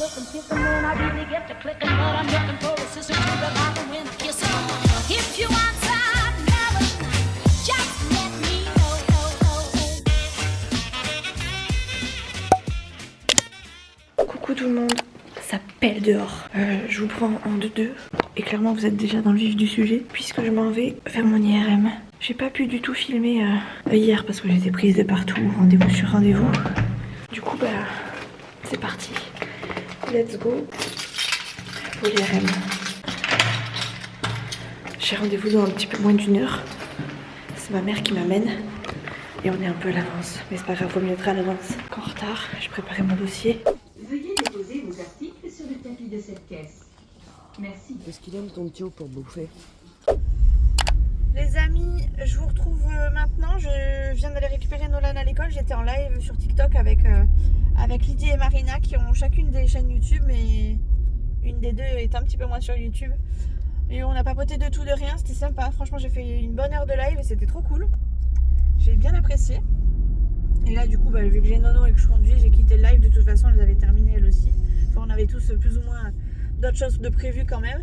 looking, kissing when I really get to clicking, but I'm looking for a sister to the bottom when I kiss her. If you want some melody, just let me know. Coucou tout le monde, ça pèle dehors. Je vous prends en 2-2 et clairement vous êtes déjà dans le vif du sujet puisque je m'en vais faire mon IRM. J'ai pas pu du tout filmer hier parce que j'étais prise de partout, rendez-vous sur rendez-vous. Du coup bah c'est parti. Let's go pour l'IRM. J'ai rendez-vous dans un petit peu moins d'une heure. C'est ma mère qui m'amène et on est un peu à l'avance. Mais c'est pas grave, faut mieux être à l'avance qu'en retard. J'ai préparé mon dossier. Veuillez déposer vos articles sur le tapis de cette caisse. Merci. Est-ce qu'il aime ton tio pour bouffer? Les amis, je vous retrouve maintenant. Je viens d'aller récupérer Nolan à l'école. J'étais en live sur TikTok avec Lydie et Marina qui ont chacune des chaînes YouTube, mais une des deux est un petit peu moins sur YouTube. Et on a papoté de tout, de rien. C'était sympa. Franchement, j'ai fait une bonne heure de live et c'était trop cool. J'ai bien apprécié. Et là, du coup, vu que j'ai Nono et que je conduis, j'ai quitté le live. De toute façon, elles avaient terminé elles aussi. Enfin, on avait tous plus ou moins d'autres choses de prévues quand même.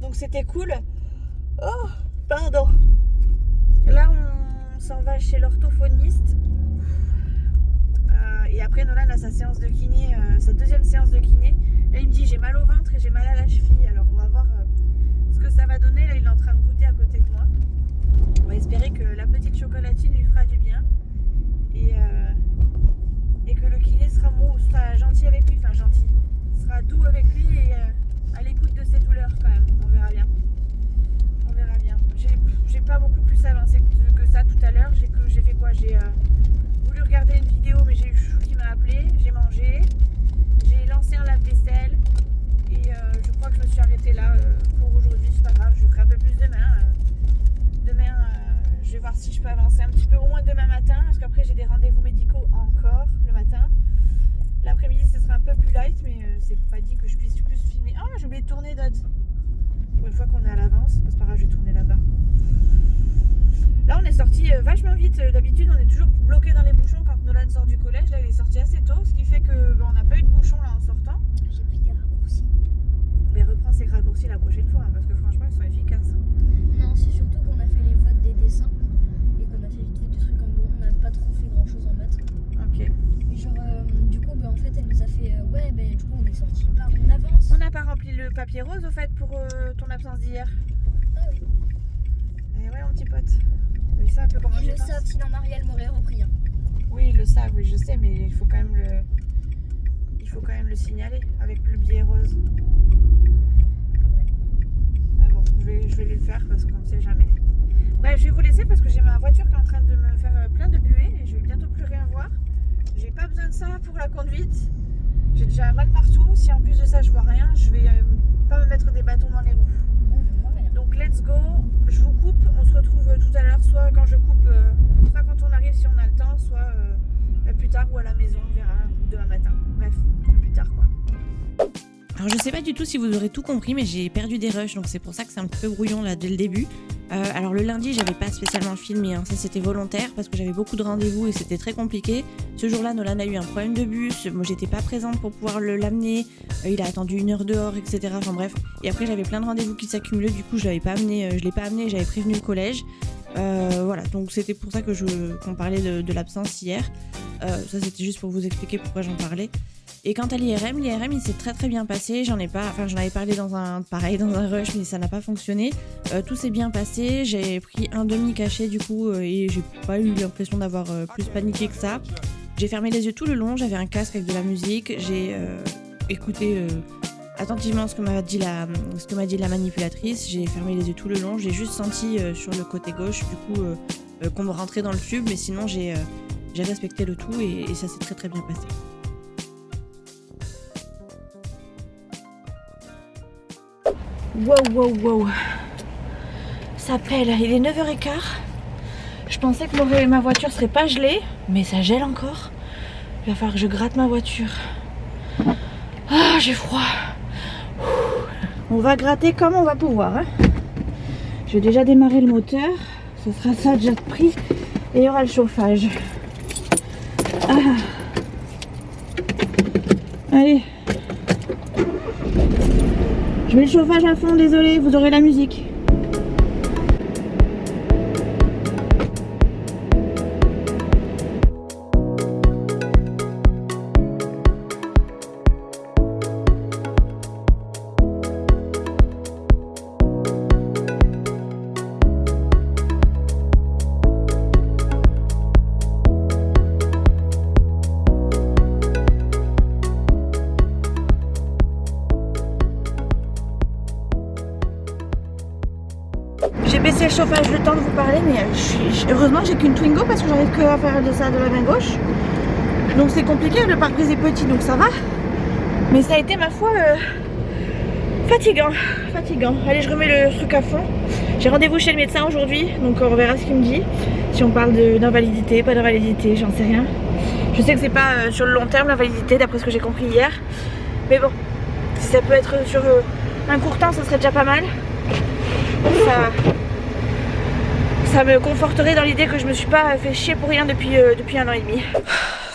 Donc c'était cool. Oh, pardon. Là, on s'en va chez l'orthophoniste. Et après, Nolan a sa séance de kiné, sa deuxième séance de kiné. Là, il me dit j'ai mal au ventre et j'ai mal à la cheville. Alors, on va voir ce que ça va donner. Là, il est en train de goûter à côté de moi. On va espérer que la petite chocolatine lui fera du bien. Et que le kiné sera gentil avec lui. Enfin, gentil. Sera doux avec lui et à l'écoute de ses douleurs quand même. On verra bien. On verra bien. J'ai pas beaucoup plus avancé que ça tout à l'heure. J'ai fait quoi? J'ai voulu regarder une vidéo, mais j'ai eu Chou qui m'a appelé. J'ai mangé. J'ai lancé un lave-vaisselle. Et je crois que je me suis arrêtée là pour aujourd'hui. C'est pas grave, je ferai un peu plus demain. Demain, je vais voir si je peux avancer un petit peu au moins demain matin. Parce qu'après, j'ai des rendez-vous médicaux encore le matin. L'après-midi, ce sera un peu plus light, mais c'est pas dit que je puisse plus filmer. Ah, j'ai oublié de tourner d'autres. Pour une fois qu'on est à l'avance, c'est pas grave, je vais tourner là-bas. Là, on est sorti vachement vite. D'habitude, on est toujours bloqué dans les bouchons quand Nolan sort du collège. Là, il est sorti assez tôt, ce qui fait que on n'a pas eu de bouchons là en sortant. J'ai pris des raccourcis. Mais reprends ces raccourcis la prochaine fois, hein, parce que franchement, ils sont efficaces. Non, c'est surtout qu'on a fait les votes des dessins et qu'on a fait vite fait des trucs en gros. On n'a pas trop fait grand chose en maths. Ok. Et genre, du coup, en fait, elle nous a fait du coup, on est sorti pas en avance. On n'a pas rempli le papier rose au fait pour ton absence d'hier. Ah oui. Et ouais, mon petit pote. Oui, ça un peu comment Ils je le pense. savent, sinon Marielle m'aurait repris. Hein. Oui, ils le savent, oui, je sais, mais il faut quand même le signaler avec le billet rose. Ouais. Mais bon, je vais le faire parce qu'on ne sait jamais. Bref, je vais vous laisser parce que j'ai ma voiture qui est en train de me faire plein de buée et je vais bientôt plus rien voir. J'ai pas besoin de ça pour la conduite. J'ai déjà mal partout. Si en plus de ça je vois rien, je vais pas me mettre des bâtons dans les roues. Donc let's go. Je vous coupe. On se retrouve tout à l'heure, soit quand je coupe, soit quand on arrive si on a le temps, soit plus tard ou à la maison, on verra, ou demain matin. Bref, plus tard quoi. Alors je sais pas du tout si vous aurez tout compris, mais j'ai perdu des rushs, donc c'est pour ça que c'est un petit peu brouillon là dès le début. Alors le lundi, j'avais pas spécialement filmé, hein. Ça c'était volontaire parce que j'avais beaucoup de rendez-vous et c'était très compliqué. Ce jour-là, Nolan a eu un problème de bus, moi j'étais pas présente pour pouvoir l'amener, il a attendu 1 heure dehors, etc. Enfin bref. Et après j'avais plein de rendez-vous qui s'accumulaient, du coup je l'ai pas amené, j'avais prévenu le collège. Voilà, donc c'était pour ça qu'on parlait de l'absence hier. Ça c'était juste pour vous expliquer pourquoi j'en parlais. Et quant à l'IRM, il s'est très très bien passé. J'en avais parlé dans un rush, mais ça n'a pas fonctionné. Tout s'est bien passé. J'ai pris un demi-cachet du coup et j'ai pas eu l'impression d'avoir plus paniqué que ça. J'ai fermé les yeux tout le long. J'avais un casque avec de la musique. J'ai écouté attentivement ce que m'a dit la manipulatrice. J'ai fermé les yeux tout le long. J'ai juste senti sur le côté gauche du coup qu'on me rentrait dans le tube, mais sinon j'ai respecté le tout et ça s'est très très bien passé. Wow. Ça pèle, il est 9h15. Je pensais que ma voiture serait pas gelée, mais ça gèle encore. Il va falloir que je gratte ma voiture. Ah, j'ai froid. On va gratter comme on va pouvoir. Hein. Je vais déjà démarrer le moteur. Ce sera ça déjà de prix. Et il y aura le chauffage. Ah. Allez. Je mets le chauffage à fond, désolé, vous aurez la musique. J'ai baissé le chauffage le temps de vous parler, mais heureusement j'ai qu'une Twingo parce que j'arrive que à faire de ça de la main gauche. Donc c'est compliqué, le pare-brise est petit donc ça va. Mais ça a été ma foi fatigant. Allez, je remets le truc à fond. J'ai rendez-vous chez le médecin aujourd'hui, donc on verra ce qu'il me dit. Si on parle d'invalidité, pas d'invalidité, j'en sais rien. Je sais que c'est pas sur le long terme l'invalidité d'après ce que j'ai compris hier. Mais bon, si ça peut être sur un court temps, ça serait déjà pas mal. Ça me conforterait dans l'idée que je me suis pas fait chier pour rien depuis 1 an et demi.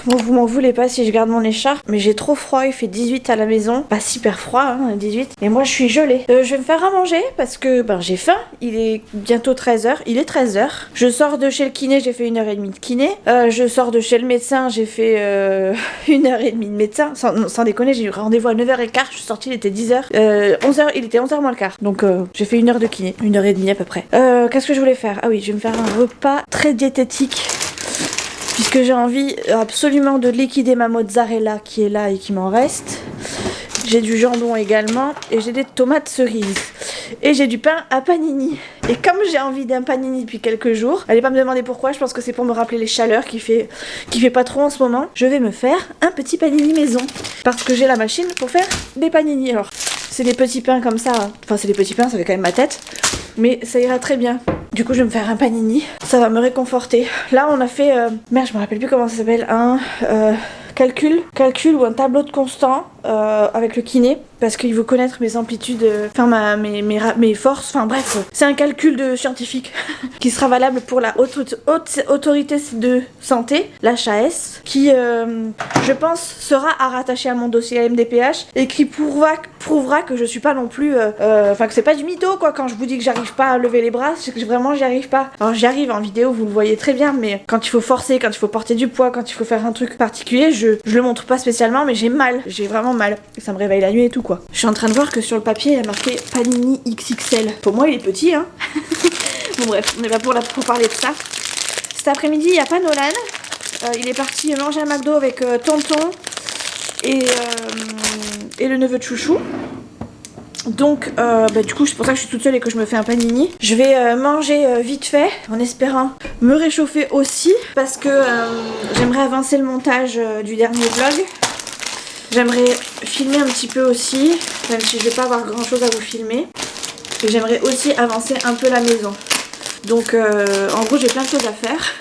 Bon, vous m'en voulez pas si je garde mon écharpe, mais j'ai trop froid, il fait 18 à la maison. Pas super froid, hein, 18. Et moi je suis gelée. Je vais me faire à manger parce que j'ai faim. Il est bientôt 13h. Il est 13h. Je sors de chez le kiné, j'ai fait 1h30 de kiné. Je sors de chez le médecin, j'ai fait 1h30 de médecin. Sans déconner, j'ai eu rendez-vous à 9h15. Je suis sortie, il était 10h. 11h, il était 11h moins le quart. Donc j'ai fait 1 heure de kiné. 1h30 à peu près. Qu'est-ce que je voulais faire? Ah oui, je vais me faire un repas très diététique. Puisque j'ai envie absolument de liquider ma mozzarella qui est là et qui m'en reste. J'ai du jambon également et j'ai des tomates cerises. Et j'ai du pain à panini. Et comme j'ai envie d'un panini depuis quelques jours, allez pas me demander pourquoi, je pense que c'est pour me rappeler les chaleurs qui fait pas trop en ce moment. Je vais me faire un petit panini maison. Parce que j'ai la machine pour faire des panini. Alors, c'est des petits pains comme ça. Enfin, c'est des petits pains, ça fait quand même ma tête. Mais ça ira très bien. Du coup, je vais me faire un panini. Ça va me réconforter. Là, on a fait... Merde, je me rappelle plus comment ça s'appelle. Calcul ou un tableau de constant avec le kiné. Parce qu'il veut connaître mes amplitudes, mes forces, enfin bref. C'est un calcul scientifique qui sera valable pour la haute autorité de santé, l'HAS, qui, je pense, sera à rattacher à mon dossier à MDPH et qui prouvera que je suis pas non plus... Enfin, que c'est pas du mytho, quoi. Quand je vous dis que j'arrive pas à lever les bras, c'est que vraiment j'y arrive pas. Alors j'y arrive en vidéo, vous le voyez très bien, mais quand il faut forcer, quand il faut porter du poids, quand il faut faire un truc particulier, je le montre pas spécialement, mais j'ai mal. J'ai vraiment mal. Et ça me réveille la nuit et tout, quoi. Je suis en train de voir que sur le papier, il y a marqué Panini XXL. Pour moi, il est petit, hein. Bon, bref, on est là pour parler de ça. Cet après-midi, il n'y a pas Nolan. Il est parti manger un McDo avec Tonton et le neveu de Chouchou. Donc, du coup, c'est pour ça que je suis toute seule et que je me fais un panini. Je vais manger vite fait, en espérant me réchauffer aussi, parce que j'aimerais avancer le montage du dernier vlog. J'aimerais filmer un petit peu aussi, même si je vais pas avoir grand chose à vous filmer. Et j'aimerais aussi avancer un peu la maison. Donc en gros j'ai plein de choses à faire.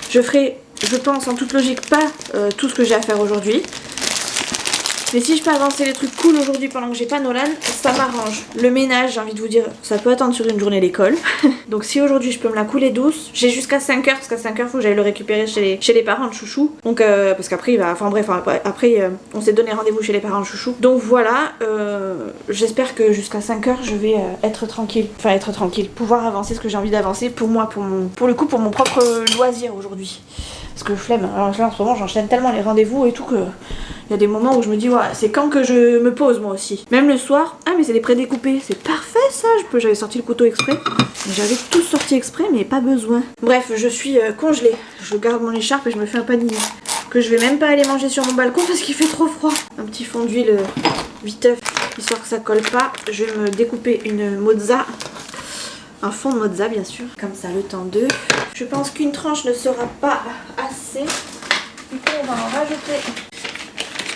Je ferai, je pense en toute logique, pas tout ce que j'ai à faire aujourd'hui. Mais si je peux avancer les trucs cool aujourd'hui pendant que j'ai pas Nolan, ça m'arrange. Le ménage, j'ai envie de vous dire, ça peut attendre sur une journée d'école. Donc si aujourd'hui je peux me la couler douce, j'ai jusqu'à 5h, parce qu'à 5h faut que j'aille le récupérer chez les parents de Chouchou. Donc parce qu'après il va, enfin bref, après on s'est donné rendez-vous chez les parents de Chouchou. Donc voilà, j'espère que jusqu'à 5h je vais être tranquille. Enfin être tranquille, pouvoir avancer ce que j'ai envie d'avancer pour moi, pour mon propre loisir aujourd'hui. Parce que flemme, alors là en ce moment j'enchaîne tellement les rendez-vous et tout que... Il y a des moments où je me dis, ouais, c'est quand que je me pose moi aussi. Même le soir, ah mais c'est des prédécoupés, c'est parfait ça, j'avais sorti le couteau exprès. J'avais tout sorti exprès mais pas besoin. Bref, je suis congelée. Je garde mon écharpe et je me fais un panini. Que je vais même pas aller manger sur mon balcon parce qu'il fait trop froid. Un petit fond d'huile viteuf, histoire que ça colle pas. Je vais me découper une mozza. Un fond de mozza bien sûr. Comme ça le temps de... Je pense qu'une tranche ne sera pas assez. Du coup on va en rajouter...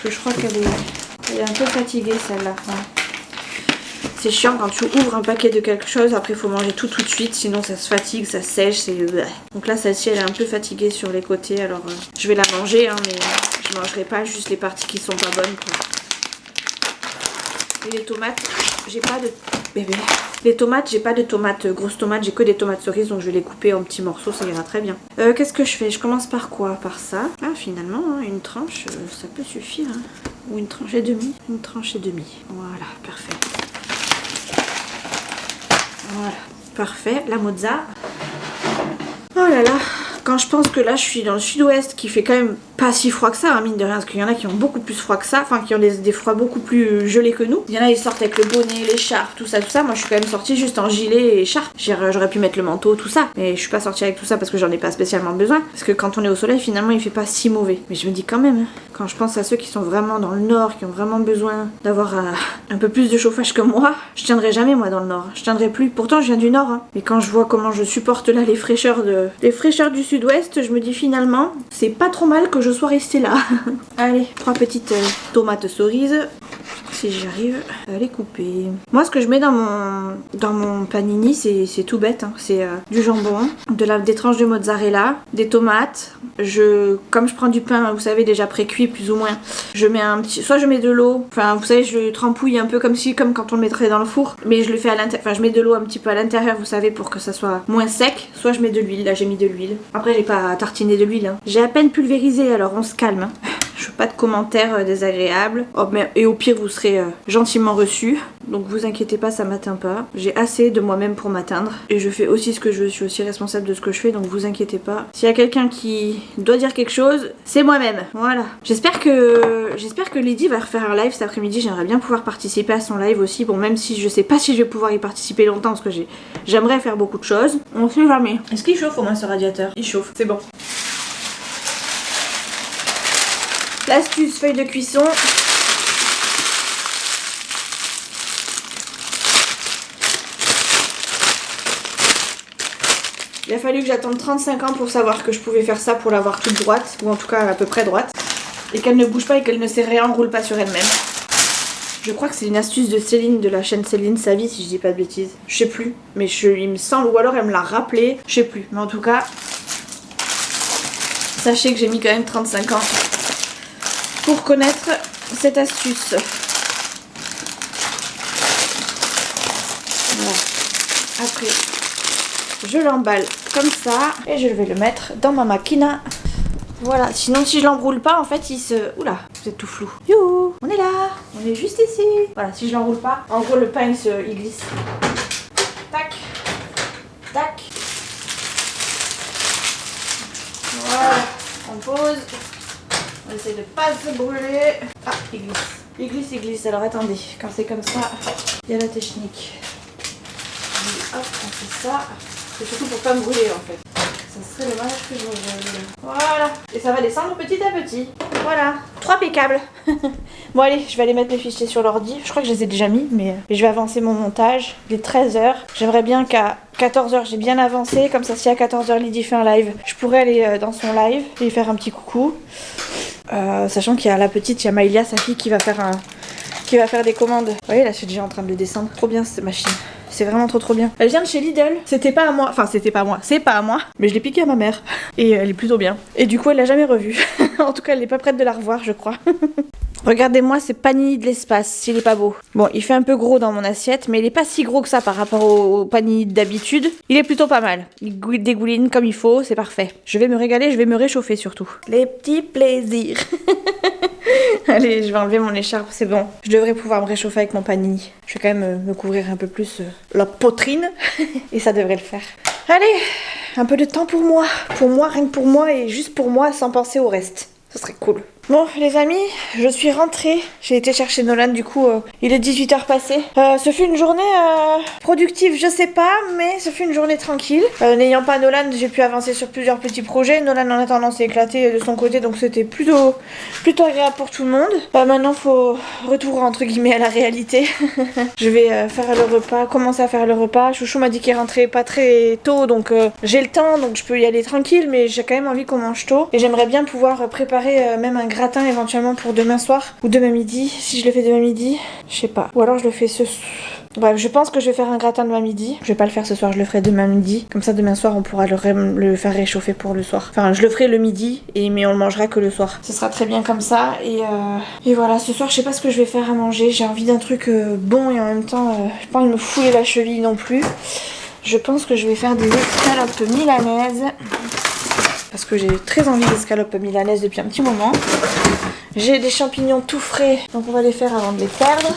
Je crois qu'elle est un peu fatiguée celle-là. Ouais. C'est chiant quand tu ouvres un paquet de quelque chose, après il faut manger tout de suite, sinon ça se fatigue, ça sèche, c'est... Donc là celle-ci elle est un peu fatiguée sur les côtés, alors je vais la manger, hein, mais je mangerai pas juste les parties qui sont pas bonnes, quoi. Et les tomates, j'ai pas de... Bébé. Les tomates, j'ai pas de tomates grosses tomates, j'ai que des tomates cerises, donc je vais les couper en petits morceaux, ça ira très bien. Qu'est-ce que je fais? Je commence par quoi? Par ça. Ah finalement, hein, une tranche, ça peut suffire. Hein. Ou une tranche et demie. Une tranche et demie. Voilà, parfait. Voilà, parfait, la mozza. Oh là là, quand je pense que là je suis dans le sud-ouest qui fait quand même pas si froid que ça, hein, mine de rien, parce qu'il y en a qui ont beaucoup plus froid que ça, enfin qui ont des froids beaucoup plus gelés que nous. Il y en a ils sortent avec le bonnet, l'écharpe, tout ça, moi je suis quand même sortie juste en gilet et écharpe. J'aurais pu mettre le manteau, tout ça, mais je suis pas sortie avec tout ça parce que j'en ai pas spécialement besoin, parce que quand on est au soleil finalement il fait pas si mauvais. Mais je me dis quand même, hein, quand je pense à ceux qui sont vraiment dans le nord, qui ont vraiment besoin d'avoir un peu plus de chauffage que moi, je tiendrai jamais moi dans le nord, je tiendrai plus. Pourtant je viens du nord, hein. Mais quand je vois comment je supporte là les fraîcheurs du sud-ouest, je me dis finalement c'est pas trop mal que je sois restée là. Allez, 3 petites tomates cerises, si j'y arrive à les couper. Moi ce que je mets dans mon panini c'est tout bête, hein. C'est du jambon, des tranches de mozzarella, des tomates. Comme je prends du pain, vous savez déjà pré-cuit plus ou moins, je mets soit je mets de l'eau, enfin vous savez je le trempouille un peu comme quand on le mettrait dans le four, mais je le fais à l'intérieur, enfin je mets de l'eau un petit peu à l'intérieur, vous savez, pour que ça soit moins sec, soit je mets de l'huile. Là j'ai mis de l'huile. Après j'ai pas tartiné de l'huile, hein. J'ai à peine pulvérisé, alors on se calme, hein. Je veux pas de commentaires désagréables. Oh, et au pire vous serez gentiment reçus. Donc vous inquiétez pas, ça m'atteint pas. J'ai assez de moi-même pour m'atteindre. Et je fais aussi ce que je veux, je suis aussi responsable de ce que je fais, donc vous inquiétez pas. S'il y a quelqu'un qui doit dire quelque chose, c'est moi-même. Voilà. J'espère que Lydie va refaire un live cet après-midi. J'aimerais bien pouvoir participer à son live aussi. Bon, même si je sais pas si je vais pouvoir y participer longtemps, parce que j'aimerais faire beaucoup de choses. On sait jamais. Est-ce qu'il chauffe au moins ce radiateur? Il chauffe, c'est bon. L'astuce feuille de cuisson. Il a fallu que j'attende 35 ans pour savoir que je pouvais faire ça pour l'avoir toute droite, ou en tout cas à peu près droite, et qu'elle ne bouge pas et qu'elle ne se réenroule pas sur elle-même. Je crois que c'est une astuce de Céline, de la chaîne Céline Savie, si je dis pas de bêtises. Je sais plus, mais il me semble, ou alors elle me l'a rappelé, je sais plus. Mais en tout cas, sachez que j'ai mis quand même 35 ans pour connaître cette astuce. Voilà. Après, je l'emballe comme ça et je vais le mettre dans ma machine. Voilà, sinon si je l'enroule pas, en fait il se... Oula, vous êtes tout flou. Youhou, on est là, on est juste ici. Voilà, si je l'enroule pas, en gros le pain il glisse. Tac, tac. Voilà, on pose. On essaie de pas se brûler. Ah, il glisse. Il glisse, il glisse. Alors attendez, quand c'est comme ça, il y a la technique. Hop, on fait ça. C'est surtout pour pas me brûler en fait. Ça serait dommage que je me brûle. Voilà. Et ça va descendre petit à petit. Voilà. 3 câbles. Bon allez, je vais aller mettre les fichiers sur l'ordi. Je crois que je les ai déjà mis, mais je vais avancer mon montage. Il est 13h. J'aimerais bien qu'à 14h j'ai bien avancé. Comme ça, si à 14h Lydie fait un live, je pourrais aller dans son live et lui faire un petit coucou. Sachant qu'il y a la petite, il y a Maïlia, sa fille, qui va faire des commandes. Vous voyez, là, c'est déjà en train de descendre. Trop bien cette machine. C'est vraiment trop bien. Elle vient de chez Lidl. C'était pas à moi. Enfin, c'était pas à moi. C'est pas à moi. Mais je l'ai piquée à ma mère. Et elle est plutôt bien. Et du coup, elle l'a jamais revue. En tout cas, elle n'est pas prête de la revoir, je crois. Regardez-moi ce panini de l'espace, s'il est pas beau. Bon, il fait un peu gros dans mon assiette, mais il est pas si gros que ça par rapport au panini d'habitude. Il est plutôt pas mal. Il dégouline comme il faut, c'est parfait. Je vais me régaler, je vais me réchauffer surtout. Les petits plaisirs. Allez, je vais enlever mon écharpe, c'est bon. Je devrais pouvoir me réchauffer avec mon panini. Je vais quand même me couvrir un peu plus la poitrine. Et ça devrait le faire. Allez, un peu de temps pour moi. Pour moi, rien que pour moi et juste pour moi sans penser au reste. Ce serait cool. Bon les amis, je suis rentrée. J'ai été chercher Nolan, du coup il est 18h passé. Ce fut une journée productive, je sais pas, mais ce fut une journée tranquille. N'ayant pas Nolan, j'ai pu avancer sur plusieurs petits projets. Nolan en attendant s'est éclaté de son côté, donc c'était plutôt agréable pour tout le monde. Maintenant faut retour entre guillemets à la réalité. Je vais faire le repas, commencer à faire le repas. Chouchou m'a dit qu'il rentrait pas très tôt, donc j'ai le temps, donc je peux y aller tranquille, mais j'ai quand même envie qu'on mange tôt. Et j'aimerais bien pouvoir préparer même un gratin éventuellement pour demain soir ou demain midi. Si je le fais demain midi, je sais pas. Ou alors je le fais ce... Bref, je pense que je vais faire un gratin demain midi. Je vais pas le faire ce soir, je le ferai demain midi. Comme ça demain soir on pourra le faire réchauffer pour le soir. Enfin je le ferai le midi, mais on le mangera que le soir. Ce sera très bien comme ça. Et voilà, ce soir je sais pas ce que je vais faire à manger. J'ai envie d'un truc bon et en même temps j'ai pas envie de me fouler la cheville non plus. Je pense que je vais faire des escalopes milanaises. Parce que j'ai très envie d'escalopes milanaises depuis un petit moment. J'ai des champignons tout frais, donc on va les faire avant de les perdre.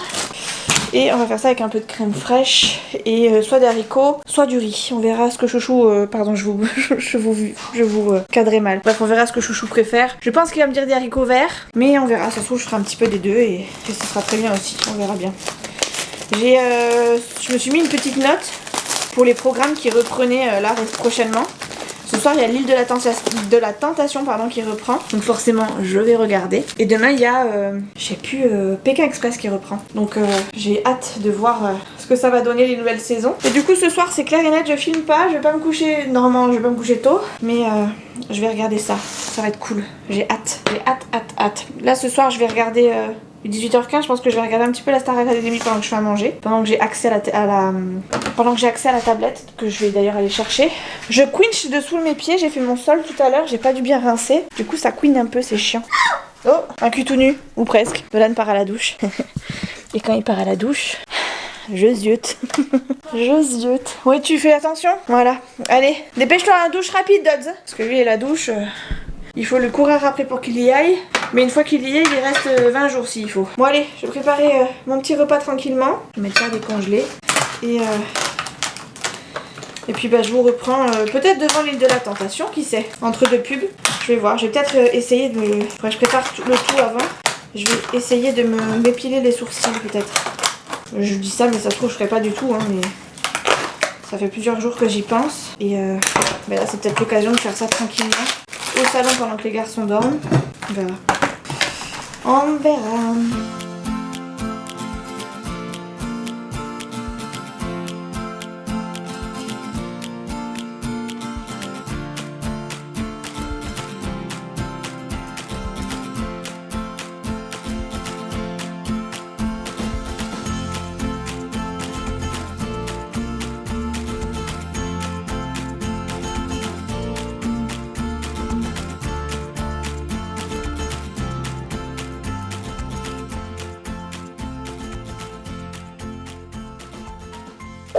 Et on va faire ça avec un peu de crème fraîche et soit des haricots, soit du riz. On verra ce que Chouchou... pardon, je vous cadrerai mal. Bref, on verra ce que Chouchou préfère. Je pense qu'il va me dire des haricots verts, mais on verra. Ça se trouve, je ferai un petit peu des deux et ça sera très bien aussi. On verra bien. Je me suis mis une petite note pour les programmes qui reprenaient là prochainement. Ce soir, il y a l'île de la tentation qui reprend. Donc forcément, je vais regarder. Et demain, il y a, Pékin Express qui reprend. Donc j'ai hâte de voir ce que ça va donner les nouvelles saisons. Et du coup, ce soir, c'est clair et net, je filme pas. Je vais pas me coucher, normalement, je vais pas me coucher tôt. Mais je vais regarder ça. Ça va être cool. J'ai hâte. Hâte. Là, ce soir, je vais regarder... 18h15, je pense que je vais regarder un petit peu la Star Academy pendant que je fais à manger, pendant que j'ai accès à la tablette, que je vais d'ailleurs aller chercher. Je quinche dessous mes pieds, j'ai fait mon sol tout à l'heure, j'ai pas dû bien rincer, du coup ça couine un peu, c'est chiant. Oh, un cul tout nu, ou presque. Nolan part à la douche. Et quand il part à la douche, je ziote. Ouais, tu fais attention. Voilà. Allez, dépêche-toi à la douche rapide, Dodds. Parce que lui et la douche... il faut le courir après pour qu'il y aille. Mais une fois qu'il y est, il reste 20 jours s'il faut. Bon allez, je vais préparer mon petit repas tranquillement. Je vais mettre ça à décongeler. Et puis je vous reprends peut-être devant l'île de la tentation, qui sait. Entre deux pubs, je vais voir. Je vais peut-être essayer de me... Faudrait que je prépare le tout avant. Je vais essayer de m'épiler les sourcils peut-être. Je dis ça mais ça se trouve je ferai pas du tout. Hein, mais ça fait plusieurs jours que j'y pense. Et là c'est peut-être l'occasion de faire ça tranquillement. Au salon pendant que les garçons dorment. On verra.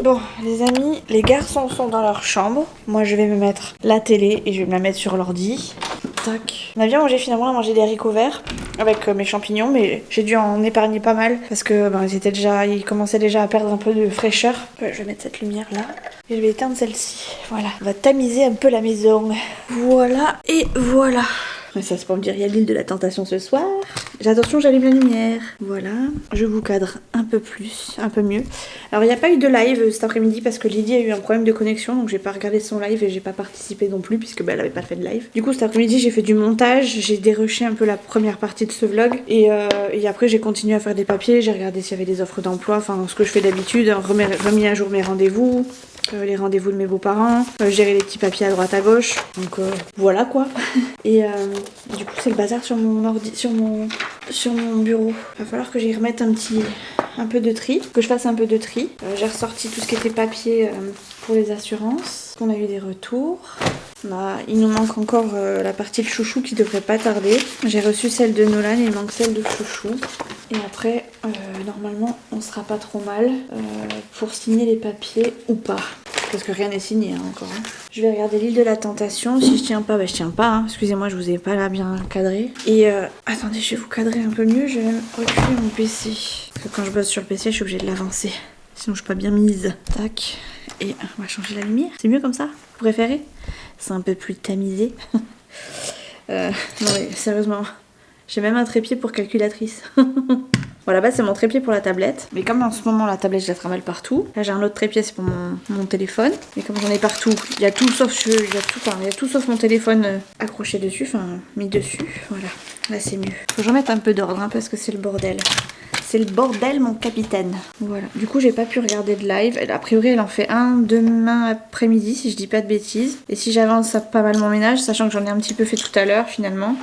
Bon les amis, les garçons sont dans leur chambre. Moi je vais me mettre la télé et je vais me la mettre sur l'ordi. Tac. On a bien mangé finalement, on a mangé des haricots verts avec mes champignons, mais j'ai dû en épargner pas mal parce que ils commençaient déjà à perdre un peu de fraîcheur. Je vais mettre cette lumière là et je vais éteindre celle-ci. Voilà, on va tamiser un peu la maison. Voilà et voilà. Et ça c'est pour me dire il y a l'île de la tentation ce soir. Attention, j'allume la lumière. Voilà, je vous cadre un peu plus, un peu mieux. Alors il n'y a pas eu de live cet après-midi parce que Lydie a eu un problème de connexion, donc j'ai pas regardé son live et j'ai pas participé non plus puisque elle avait pas fait de live. Du coup cet après-midi j'ai fait du montage, j'ai dérushé un peu la première partie de ce vlog et après j'ai continué à faire des papiers, j'ai regardé s'il y avait des offres d'emploi, enfin ce que je fais d'habitude, remis à jour mes rendez-vous. Les rendez-vous de mes beaux-parents, gérer les petits papiers à droite à gauche, donc voilà quoi. Et du coup c'est le bazar sur mon ordi, sur mon bureau. Il va falloir que j'y remette un peu de tri, que je fasse un peu de tri. J'ai ressorti tout ce qui était papier pour les assurances. On a eu des retours. Il nous manque encore la partie de Chouchou qui devrait pas tarder. J'ai reçu celle de Nolan et il manque celle de Chouchou. Et après, normalement, on sera pas trop mal pour signer les papiers ou pas. Parce que rien n'est signé encore. Hein. Je vais regarder l'île de la tentation. Si je tiens pas, je tiens pas. Hein. Excusez-moi, je vous ai pas là bien cadré. Et attendez, je vais vous cadrer un peu mieux. Je vais reculer mon PC. Parce que quand je bosse sur le PC, je suis obligée de l'avancer. Sinon, je suis pas bien mise. Tac. Et on va changer la lumière. C'est mieux comme ça? Vous préférez? C'est un peu plus tamisé. Non mais sérieusement, j'ai même un trépied pour calculatrice. Voilà, bah c'est mon trépied pour la tablette. Mais comme en ce moment la tablette je la trimballe partout. Là j'ai un autre trépied, c'est pour mon téléphone. Et comme j'en ai partout, il y a tout sauf mon téléphone accroché dessus, enfin mis dessus. Voilà, là c'est mieux. Faut que j'en mette un peu d'ordre hein, parce que c'est le bordel. C'est le bordel mon capitaine. Voilà. Du coup j'ai pas pu regarder de live. A priori elle en fait un demain après-midi si je dis pas de bêtises. Et si j'avance pas mal mon ménage, sachant que j'en ai un petit peu fait tout à l'heure finalement,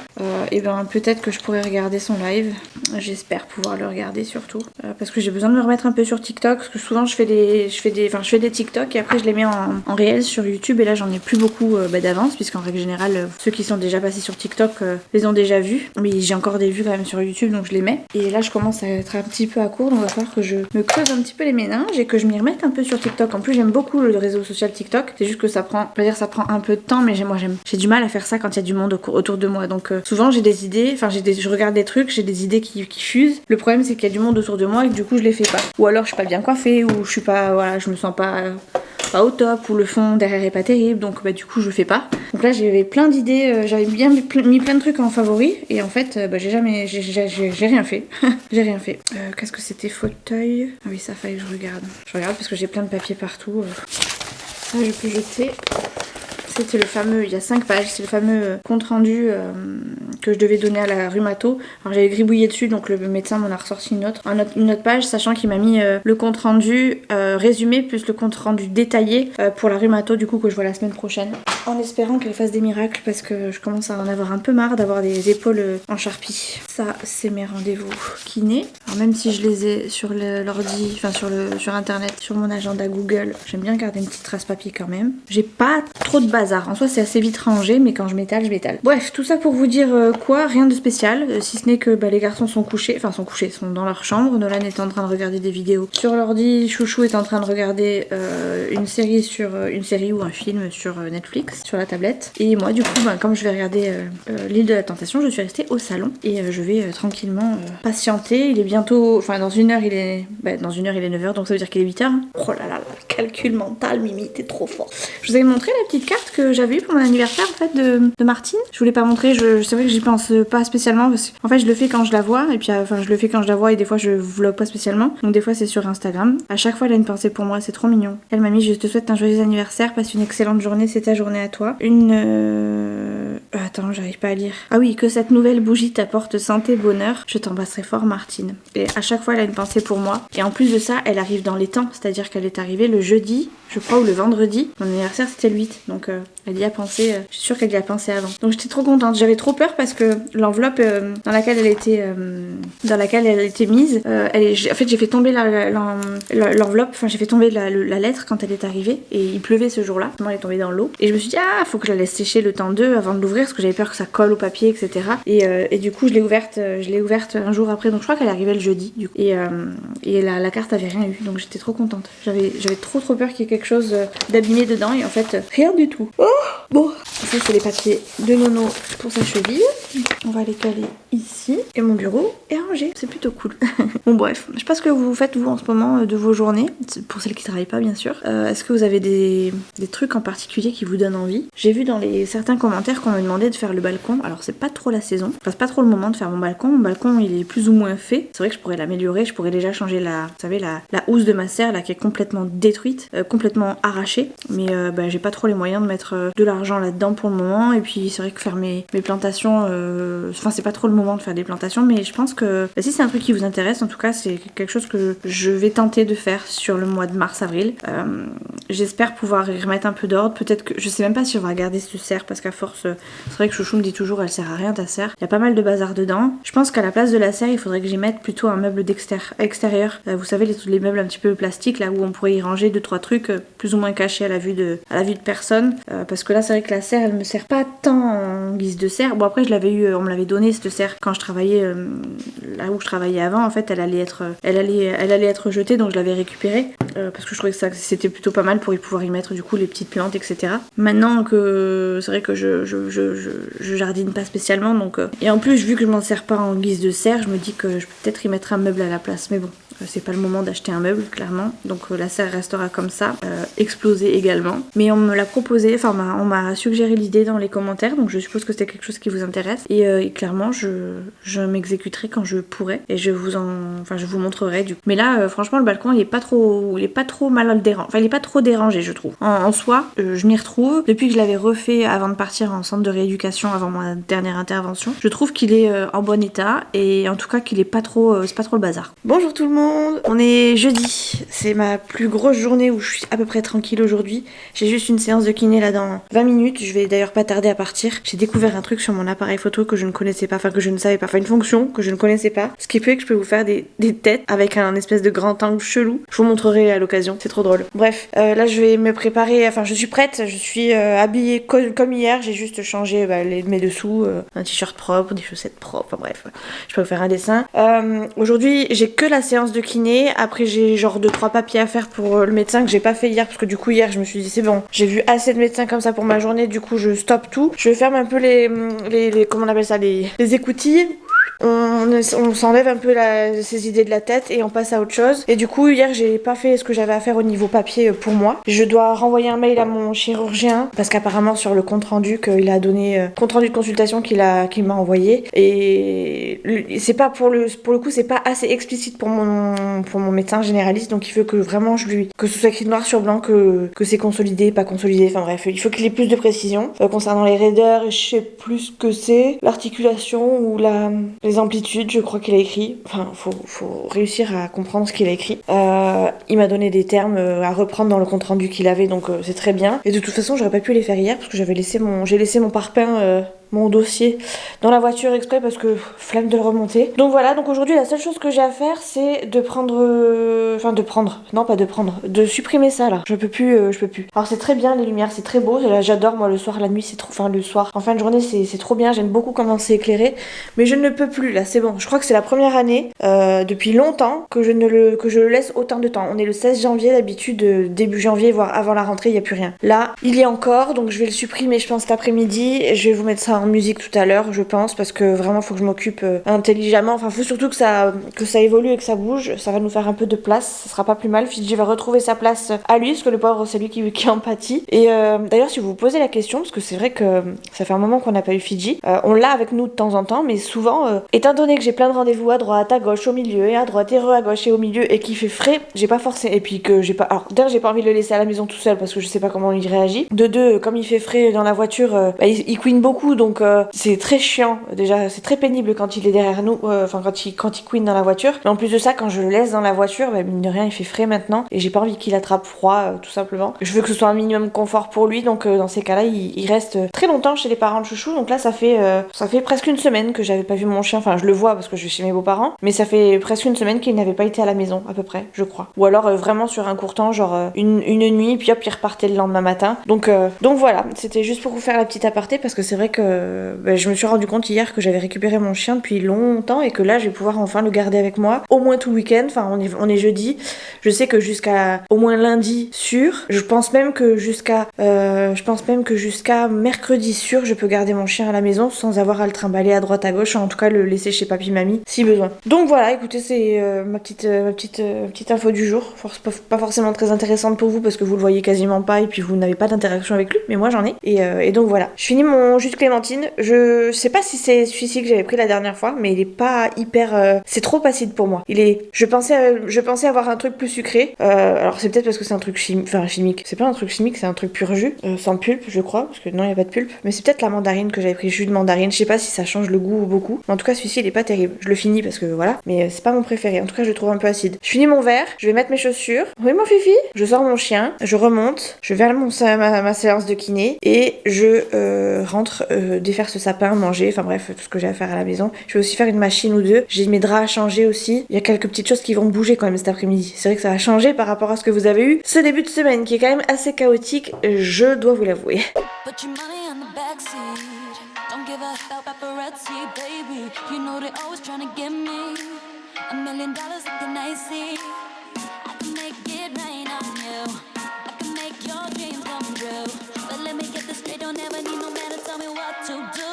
et ben peut-être que je pourrais regarder son live. J'espère pouvoir le regarder surtout. Parce que j'ai besoin de me remettre un peu sur TikTok. Parce que souvent je fais des TikTok et après je les mets en réel sur YouTube. Et là j'en ai plus beaucoup d'avance. Puisqu'en règle générale ceux qui sont déjà passés sur TikTok les ont déjà vus. Mais j'ai encore des vues quand même sur YouTube donc je les mets. Et là je commence à être un petit peu à court. Donc il va falloir que je me creuse un petit peu les méninges et que je m'y remette un peu sur TikTok. En plus j'aime beaucoup le réseau social TikTok. C'est juste que ça prend un peu de temps. Mais j'ai du mal à faire ça quand il y a du monde autour de moi. Donc souvent j'ai des idées. Enfin je regarde des trucs, j'ai des idées qui fusent. Le problème c'est qu'il y a du monde autour de moi et que du coup je les fais pas. Ou alors je suis pas bien coiffée, ou je suis pas, voilà, je me sens pas au top, ou le fond derrière est pas terrible, donc bah du coup je fais pas. Donc là j'avais plein d'idées, j'avais bien mis plein de trucs en favori et en fait bah j'ai rien fait. J'ai rien fait. Qu'est-ce que c'était, fauteuil? Ah oui, ça fallait que je regarde. Je regarde parce que j'ai plein de papiers partout. Ça je peux jeter. C'était le fameux, il y a 5 pages, c'est le fameux compte rendu que je devais donner à la rhumato. Alors j'avais gribouillé dessus, donc le médecin m'en a ressorti une autre page, sachant qu'il m'a mis le compte rendu résumé plus le compte rendu détaillé pour la rhumato, du coup que je vois la semaine prochaine. En espérant qu'elle fasse des miracles, parce que je commence à en avoir un peu marre d'avoir des épaules en charpie. Ça, c'est mes rendez-vous kiné. Alors même si je les ai sur l'ordi, enfin sur internet, sur mon agenda Google, j'aime bien garder une petite trace papier quand même. J'ai pas trop de bazar. En soi, c'est assez vite rangé, mais quand je m'étale, je m'étale. Bref, tout ça pour vous dire quoi, rien de spécial, si ce n'est que bah, les garçons sont couchés, sont dans leur chambre. Nolan est en train de regarder des vidéos sur l'ordi, Chouchou est en train de regarder une série ou un film sur Netflix, sur la tablette. Et moi, du coup, bah, comme je vais regarder l'île de la Tentation, je suis restée au salon et je vais tranquillement patienter. Il est bientôt, enfin dans une heure, il est 9h, donc ça veut dire qu'il est 8h. Oh là là, le calcul mental, Mimi, t'es trop fort. Je vous avais montré la petite carte que j'avais eu pour mon anniversaire en fait de Martine. Je voulais pas montrer, c'est vrai que j'y pense pas spécialement parce qu'en fait je le fais quand je la vois et puis je le fais quand je la vois et des fois je vlog pas spécialement. Donc des fois c'est sur Instagram. À chaque fois elle a une pensée pour moi, c'est trop mignon. Elle m'a mis: je te souhaite un joyeux anniversaire, passe une excellente journée, c'est ta journée à toi. Attends, j'arrive pas à lire. Ah oui, que cette nouvelle bougie t'apporte santé, bonheur. Je t'embrasserai fort, Martine. Et à chaque fois elle a une pensée pour moi. Et en plus de ça, elle arrive dans les temps, c'est-à-dire qu'elle est arrivée le jeudi, je crois, ou le vendredi. Mon anniversaire c'était le 8, donc elle y a pensé, je suis sûre qu'elle y a pensé avant. Donc j'étais trop contente. J'avais trop peur parce que l'enveloppe dans laquelle elle était mise, en fait j'ai fait tomber l'enveloppe, enfin j'ai fait tomber la lettre quand elle est arrivée et il pleuvait ce jour-là. Elle est tombée dans l'eau et je me suis dit faut que je la laisse sécher le temps d'eux avant de l'ouvrir parce que j'avais peur que ça colle au papier, etc. Et du coup je l'ai ouverte un jour après, donc je crois qu'elle arrivait le jeudi du coup. Et la carte avait rien eu, donc j'étais trop contente. J'avais trop peur qu'il y ait quelque chose d'abîmé dedans et en fait rien du tout. Oh bon, ça c'est les papiers de Nono pour sa cheville. On va les coller ici et mon bureau est rangé, c'est plutôt cool. Bon bref, je sais pas ce que vous faites vous en ce moment de vos journées, pour celles qui travaillent pas bien sûr. Est-ce que vous avez des trucs en particulier qui vous donnent envie? J'ai vu dans certains commentaires qu'on me demandait de faire le balcon. Alors c'est pas trop la saison, enfin c'est pas trop le moment de faire mon balcon. Mon balcon il est plus ou moins fait. C'est vrai que je pourrais l'améliorer, je pourrais déjà changer la housse de ma serre là qui est complètement détruite, complètement arrachée. Mais j'ai pas trop les moyens de mettre de l'argent là-dedans pour le moment. Et puis c'est vrai que faire mes plantations, c'est pas trop le moment de faire des plantations, mais je pense que si c'est un truc qui vous intéresse, en tout cas c'est quelque chose que je vais tenter de faire sur le mois de mars-avril. J'espère pouvoir y remettre un peu d'ordre. Peut-être que je sais même pas si on va garder cette serre parce qu'à force, c'est vrai que Chouchou me dit toujours elle sert à rien ta serre. Il y a pas mal de bazar dedans. Je pense qu'à la place de la serre, il faudrait que j'y mette plutôt un meuble extérieur. Vous savez les meubles un petit peu plastiques là où on pourrait y ranger 2-3 trucs plus ou moins cachés à la vue de personne. Parce que là c'est vrai que la serre elle me sert pas tant en guise de serre. Bon après je l'avais eu, on me l'avait donné cette serre quand je travaillais là où je travaillais avant. En fait elle allait être jetée, donc je l'avais récupérée parce que je trouvais que c'était plutôt pas mal pour y pouvoir y mettre du coup les petites plantes, etc. Maintenant que c'est vrai que je jardine pas spécialement, donc et en plus vu que je m'en sers pas en guise de serre, je me dis que je peux peut-être y mettre un meuble à la place, mais bon. C'est pas le moment d'acheter un meuble, clairement. Donc la serre restera comme ça, explosée également. Mais on me l'a proposé, enfin on m'a suggéré l'idée dans les commentaires, donc je suppose que c'était quelque chose qui vous intéresse. Et clairement, je m'exécuterai quand je pourrai. Et je vous montrerai du coup. Mais là, franchement, le balcon, il est pas trop mal dérangé. Enfin, il est pas trop dérangé, je trouve. En soi, je m'y retrouve. Depuis que je l'avais refait avant de partir en centre de rééducation, avant ma dernière intervention, je trouve qu'il est en bon état. Et en tout cas, qu'il est pas trop, c'est pas trop le bazar. Bonjour tout le monde. On est jeudi, c'est ma plus grosse journée où je suis à peu près tranquille aujourd'hui. J'ai juste une séance de kiné là dans 20 minutes, je vais d'ailleurs pas tarder à partir. J'ai découvert un truc sur mon appareil photo que je ne connaissais pas, enfin que je ne savais pas, enfin une fonction que je ne connaissais pas. Ce qui fait que je peux vous faire des têtes avec un espèce de grand angle chelou. Je vous montrerai à l'occasion, c'est trop drôle. Bref, là je vais me préparer, enfin je suis prête, je suis habillée comme hier, j'ai juste changé mes dessous, un t-shirt propre, des chaussettes propres, enfin bref, je peux vous faire un dessin. Aujourd'hui j'ai que la séance de kiné, après j'ai genre 2-3 papiers à faire pour le médecin que j'ai pas fait hier parce que du coup hier je me suis dit c'est bon, j'ai vu assez de médecins comme ça pour ma journée, du coup je stoppe tout. Je ferme un peu les comment on appelle ça, les écoutilles. on s'enlève un peu ces idées de la tête et on passe à autre chose. Et du coup, hier, j'ai pas fait ce que j'avais à faire au niveau papier pour moi. Je dois renvoyer un mail à mon chirurgien parce qu'apparemment sur le compte rendu qu'il a donné, compte rendu de consultation qu'il m'a envoyé, et c'est pas pour le coup, c'est pas assez explicite pour mon médecin généraliste, donc il faut que vraiment que ce soit écrit noir sur blanc que c'est consolidé, pas consolidé. Enfin bref, il faut qu'il ait plus de précision concernant les raideurs. Je sais plus ce que c'est, l'articulation ou les amplitudes, je crois qu'il a écrit. Enfin, faut réussir à comprendre ce qu'il a écrit. Il m'a donné des termes à reprendre dans le compte rendu qu'il avait, donc c'est très bien. Et de toute façon, j'aurais pas pu les faire hier parce que j'ai laissé mon parpaing, mon dossier dans la voiture exprès parce que flemme de le remonter. Donc voilà, donc aujourd'hui la seule chose que j'ai à faire c'est de supprimer ça là. Je peux plus. Alors c'est très bien les lumières, c'est très beau, j'adore moi le soir, la nuit c'est trop, enfin le soir, en fin de journée c'est trop bien, j'aime beaucoup comment c'est éclairé, mais je ne peux plus là, c'est bon. Je crois que c'est la première année depuis longtemps que je le laisse autant de temps. On est le 16 janvier d'habitude, début janvier voire avant la rentrée, il n'y a plus rien. Là, il y a encore, donc je vais le supprimer je pense cet après-midi et je vais vous mettre ça en musique tout à l'heure, je pense, parce que vraiment faut que je m'occupe intelligemment. Enfin, faut surtout que ça évolue et que ça bouge. Ça va nous faire un peu de place, ça sera pas plus mal. Fidji va retrouver sa place à lui, parce que le pauvre, c'est lui qui en pâtit. Et d'ailleurs, si vous vous posez la question, parce que c'est vrai que ça fait un moment qu'on n'a pas eu Fidji, on l'a avec nous de temps en temps, mais souvent, étant donné que j'ai plein de rendez-vous à droite, à gauche, au milieu, et à droite, et à gauche, et au milieu, et qu'il fait frais, j'ai pas forcé. Et puis que j'ai pas. Alors, d'ailleurs, j'ai pas envie de le laisser à la maison tout seul, parce que je sais pas comment il réagit. De deux, comme il fait frais dans la voiture, il couine beaucoup, donc c'est très chiant. Déjà, c'est très pénible quand il est derrière nous, enfin quand il couine dans la voiture. Mais en plus de ça, quand je le laisse dans la voiture, mine de rien, il fait frais maintenant et j'ai pas envie qu'il attrape froid, tout simplement. Je veux que ce soit un minimum confort pour lui, donc dans ces cas-là, il reste très longtemps chez les parents de Chouchou. Donc là, ça fait presque une semaine que j'avais pas vu mon chien. Enfin, je le vois parce que je suis chez mes beaux-parents, mais ça fait presque une semaine qu'il n'avait pas été à la maison, à peu près, je crois. Ou alors vraiment sur un court temps, genre une nuit, puis hop, il repartait le lendemain matin. Donc voilà, c'était juste pour vous faire la petite aparté parce que c'est vrai que je me suis rendu compte hier que j'avais récupéré mon chien depuis longtemps et que là je vais pouvoir enfin le garder avec moi au moins tout le week-end. Enfin on est jeudi, je sais que jusqu'à au moins lundi sûr, je pense même que jusqu'à mercredi sûr je peux garder mon chien à la maison sans avoir à le trimballer à droite à gauche, en tout cas le laisser chez papy mamie si besoin. Donc voilà, écoutez, c'est ma petite info du jour, pas forcément très intéressante pour vous parce que vous le voyez quasiment pas et puis vous n'avez pas d'interaction avec lui, mais moi j'en ai et donc voilà, je finis mon jus de clémentine. Je sais pas si c'est celui-ci que j'avais pris la dernière fois, mais il est pas hyper. C'est trop acide pour moi. Je pensais avoir un truc plus sucré. Alors c'est peut-être parce que c'est un truc chimique. C'est pas un truc chimique, c'est un truc pur jus, sans pulpe, je crois, parce que non, il y a pas de pulpe. Mais c'est peut-être la mandarine que j'avais pris, jus de mandarine. Je sais pas si ça change le goût beaucoup. Mais en tout cas, celui-ci, il est pas terrible. Je le finis parce que voilà, mais c'est pas mon préféré. En tout cas, je le trouve un peu acide. Je finis mon verre, je vais mettre mes chaussures. Oui, mon fifi. Je sors mon chien, je remonte, je vais à ma séance de kiné et je rentre défaire ce sapin, manger, enfin bref, tout ce que j'ai à faire à la maison. Je vais aussi faire une machine ou deux. J'ai mes draps à changer aussi. Il y a quelques petites choses qui vont bouger quand même cet après-midi. C'est vrai que ça va changer par rapport à ce que vous avez eu ce début de semaine qui est quand même assez chaotique, je dois vous l'avouer. Put your money in the backseat. Don't give a about paparazzi, baby. You know they always trying to get me. $1 million looking icy. I can make it rain on you. I can make your dreams come true. But let me get this straight, don't ever need no man to tell me what to do.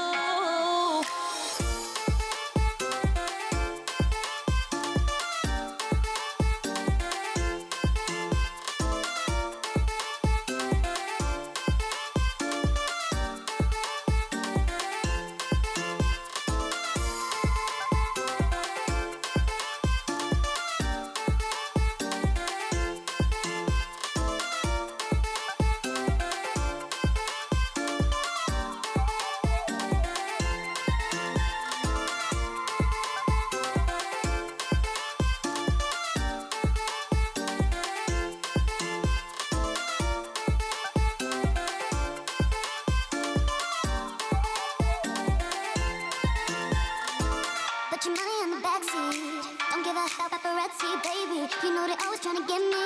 Put your money in the backseat. Don't give a about paparazzi, baby. You know they always trying to get me.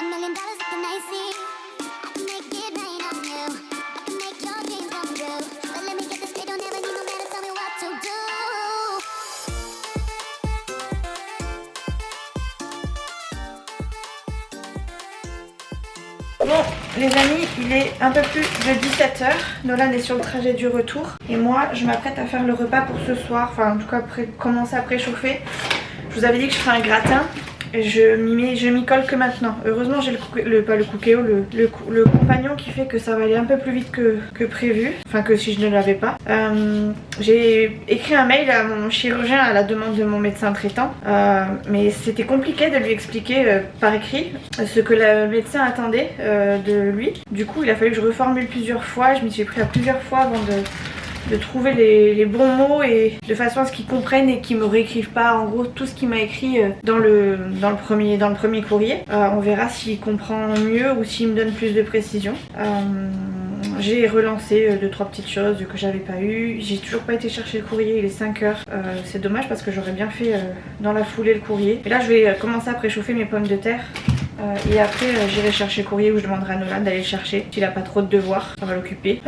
$1 million looking icy. I can make it rain on you. I can make your dreams come true. But let me get this straight, don't ever need no man to tell me what to do. Bon, les amis, il est un peu plus de 17h. Nolan est sur le trajet du retour. Et moi, je m'apprête à faire le repas pour ce soir. Enfin, en tout cas, commencer à préchauffer. Je vous avais dit que je ferais un gratin. Je m'y colle que maintenant. Heureusement, j'ai le compagnon qui fait que ça va aller un peu plus vite que prévu. Enfin, que si je ne l'avais pas. J'ai écrit un mail à mon chirurgien à la demande de mon médecin traitant. Mais c'était compliqué de lui expliquer par écrit ce que le médecin attendait de lui. Du coup, il a fallu que je reformule plusieurs fois. Je m'y suis pris à plusieurs fois avant de trouver les bons mots et de façon à ce qu'ils comprennent et qu'ils me réécrivent pas en gros tout ce qu'il m'a écrit dans le premier courrier. On verra s'il comprend mieux ou s'il me donne plus de précision. J'ai relancé 2-3 petites choses que j'avais pas eu. J'ai toujours pas été chercher le courrier, il est 5h. C'est dommage parce que j'aurais bien fait dans la foulée le courrier. Et là je vais commencer à préchauffer mes pommes de terre. Et après j'irai chercher le courrier où je demanderai à Nolan d'aller le chercher s'il a pas trop de devoirs, ça va l'occuper.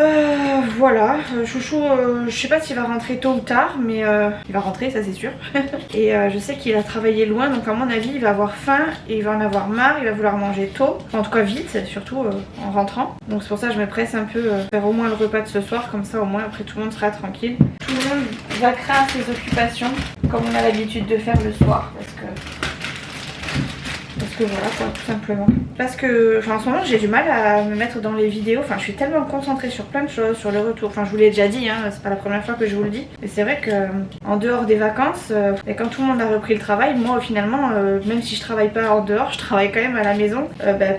Voilà, Chouchou, je sais pas s'il va rentrer tôt ou tard, mais il va rentrer, ça c'est sûr. Et je sais qu'il a travaillé loin, donc à mon avis il va avoir faim et il va en avoir marre, il va vouloir manger tôt, en tout cas vite, surtout en rentrant. Donc c'est pour ça que je me presse un peu faire au moins le repas de ce soir, comme ça au moins après tout le monde sera tranquille. Tout le monde vaquera à ses occupations comme on a l'habitude de faire le soir, parce que voilà quoi, tout simplement. Parce que en ce moment j'ai du mal à me mettre dans les vidéos, enfin je suis tellement concentrée sur plein de choses, sur le retour, enfin je vous l'ai déjà dit, hein, c'est pas la première fois que je vous le dis. Mais c'est vrai que en dehors des vacances, et quand tout le monde a repris le travail, moi finalement, même si je travaille pas en dehors, je travaille quand même à la maison